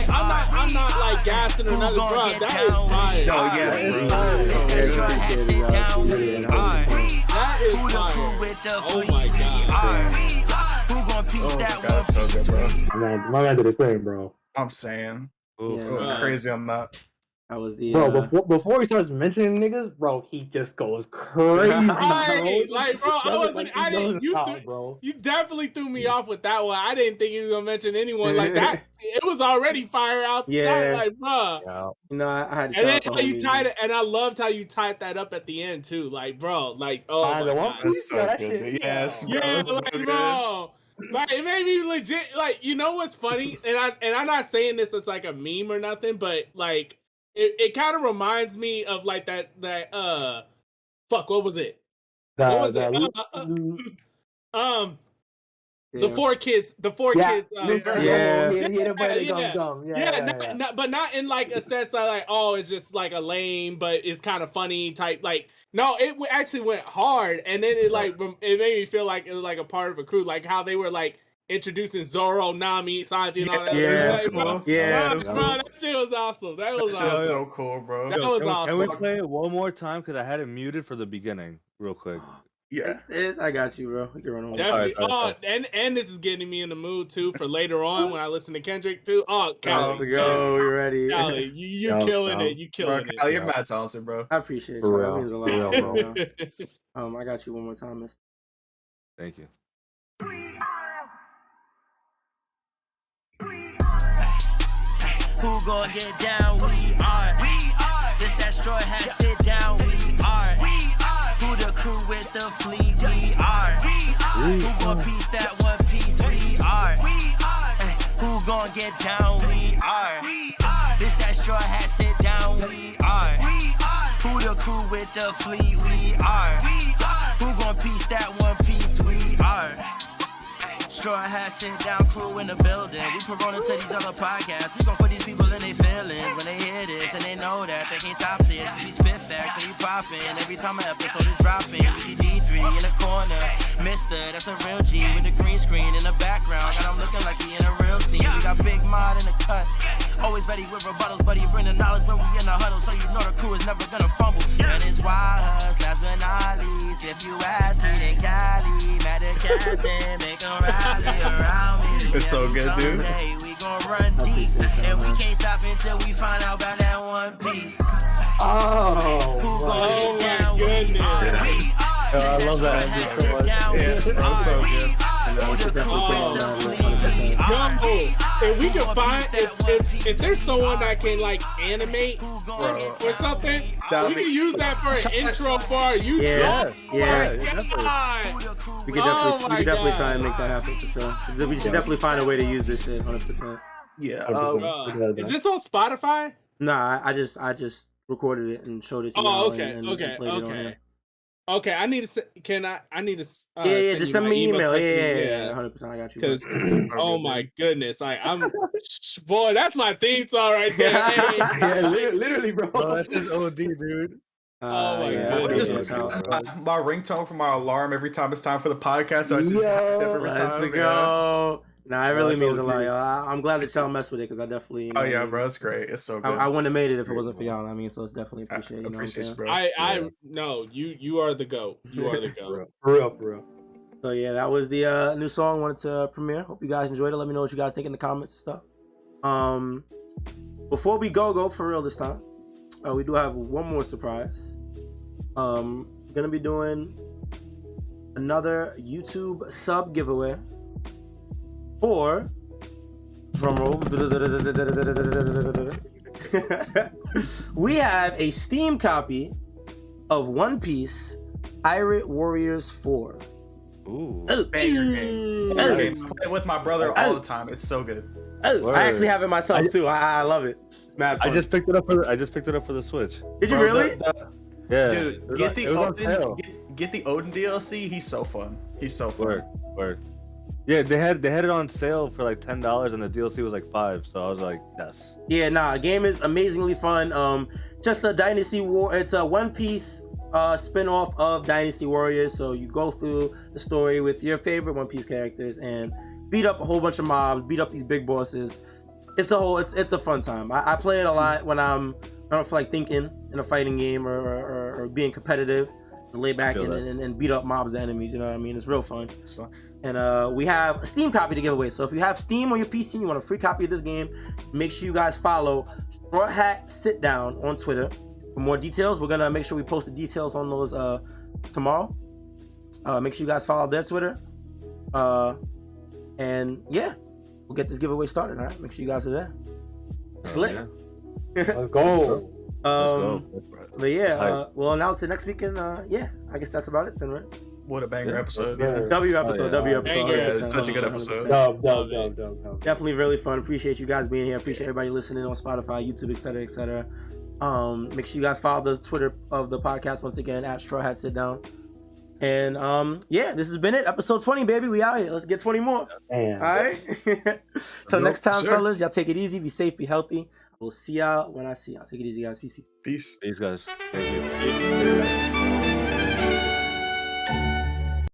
I'm not like gassing or nothing, bro. That is fire. No, yes, That Strawhat Sitdown. That is Who the fire. crew with the Oh fleet? my god. Who gon' piece Oh, that God, one so piece? good, bro. My man did his thing, bro. I'm saying. Oof. Yeah. Going crazy on that. That was the Bro, before he starts mentioning niggas, bro, he just goes crazy. Right, bro. like, bro, I wasn't. I didn't. Bro. You definitely threw me off with that one. I didn't think he was gonna mention anyone like that. It was already fire out. Yeah. Like, bro. Yeah. you know, I had to And then shout out how the you homies. tied it, and I loved how you tied that up at the end too. Like, bro, like, oh my The One god. Piece, That's so yeah, that good, shit, dude. Yes, bro. Yeah, That's so like, good. bro. Like, it made me legit. Like, you know what's funny? And I'm not saying this as like a meme or nothing, but like, it kind of reminds me of like that fuck, what was it? What was it? The four kids. The four kids. But not in like a sense that like, oh, it's just like a lame, but it's kind of funny type. Like, no, it actually went hard, and then it like it made me feel like it was like a part of a crew, like how they were like introducing Zoro, Nami, Sanji, and all that. Yeah, Like, bro, yeah. bro, that shit was awesome. That was That shit was awesome. so cool, bro. That was Can awesome. we play it one more time? Because I had it muted for the beginning, real quick. Yeah. I got you, bro. We can run on. Definitely. Sorry. And this is getting me in the mood too for later on when I listen to Kendrick too. Oh, Let's Callie, go. We ready? Callie, you killing it. You Bro, killing Kyle, it. you're mad talented, bro. I appreciate For you. real. That means a lot. For real, I got you one more time, Mister. Thank you. Who gon' get down? We are. This that Strawhat Sitdown. We are. Who the crew with the fleet? We are. Who gon' piece that one piece? We are. Who gon' get down? We are. This that Strawhat Sitdown. We are. Who the crew with the fleet? We are. Who gon' piece that one piece? We are. Strawhat Sitdown crew in the building. We Corona to these other podcasts. We gon' put these people in their feelings when they hear this and they know that they can't top this. We spit facts and we poppin'. Every time an episode is dropping, we see D3 in the corner. Mister, that's a real G with the green screen in the background. Got him looking like he in a real scene. We got Big Mod in the cut. Always ready with rebuttals, but he bring the knowledge when we in the huddle, so you know the crew is never gonna fumble. And it's YHuss, last but not least. If you ask me, then Cali, mad at Captain, make him rally around me. It's so good, dude. We gon' run deep, and we can't stop until we find out about that one piece. Oh, Who wow. gon' get Oh down? my goodness. I love that ending so much. Yeah, bro, so good. If we can find if there's someone that can like animate or something, we can use that for an intro for our YouTube. Yeah, Oh we could definitely try and make that happen for sure. We should definitely find a way to use this shit 100%. Yeah. Is this on Spotify? Nah, I just recorded it and showed it to you. Oh, okay, and okay, played it on okay. here. Okay, I need to. Can I need to? Yeah, just send me an email. Yeah, 100%. I got you. bro. Because oh my goodness, I'm boy, that's my theme song right there. Hey. Yeah, literally, bro. Bro, that's just OD, dude. Oh my yeah, goodness. I Just appreciate my ringtone for my alarm every time it's time for the podcast. So I just have it every Let's time. go. Nah, it really that's means a OD. lot, y'all. I'm glad that y'all mess with it because I definitely. Oh yeah, bro, it's great. It's so good. I wouldn't have made it if it wasn't for y'all. I mean, so it's definitely I appreciated. You know what I'm appreciate you, saying? bro. I no, you are the GOAT. You are the GOAT. For real. So yeah, that was the new song I wanted to premiere. Hope you guys enjoyed it. Let me know what you guys think in the comments and stuff. Before we go for real this time, we do have one more surprise. Gonna be doing another YouTube sub giveaway for drumroll. We have a Steam copy of One Piece Pirate Warriors 4. Ooh. Banger game. Oh. I play it with my brother all the time. It's so good. I actually have it myself too. I love it. It's mad fun. I just picked it up for the Switch. Did you Bro, really? Yeah. Dude, It was get on- the it was on Odin. sale. Get the Odin DLC. He's so fun. He's so fun. Word. Yeah, they had it on sale for like $10 and the DLC was like $5, so I was like, yes. Yeah, nah, game is amazingly fun. Just a Dynasty War. It's a One Piece spin-off of Dynasty Warriors. So you go through the story with your favorite One Piece characters and beat up a whole bunch of mobs, beat up these big bosses. It's a fun time. I play it a lot when I don't feel like thinking in a fighting game or being competitive. To lay back and beat up mobs and enemies. You know what I mean? It's real fun. It's fun. And we have a Steam copy to give away. So if you have Steam on your PC and you want a free copy of this game, make sure you guys follow Strawhat Sitdown on Twitter for more details. We're gonna make sure we post the details on those tomorrow. Make sure you guys follow their Twitter. And yeah, we'll get this giveaway started. All right, make sure you guys are there. It's lit. Let's go. But yeah, we'll announce it next week. And yeah, I guess that's about it then, right? What a banger episode. Yeah. W episode. Banger. 100%, It's such a good 100%. episode. Dub. Definitely really fun. Appreciate you guys being here. Appreciate everybody listening on Spotify, YouTube, etc., etc. Make sure you guys follow the Twitter of the podcast once again at Strawhat Sitdown. And yeah, this has been it. Episode 20, baby. We out here. Let's get 20 more. Man. All right. Till next time, sure. fellas. Y'all take it easy. Be safe. Be healthy. We'll see y'all when I see y'all. Take it easy, guys. Peace. Peace. Peace, guys. Thank you.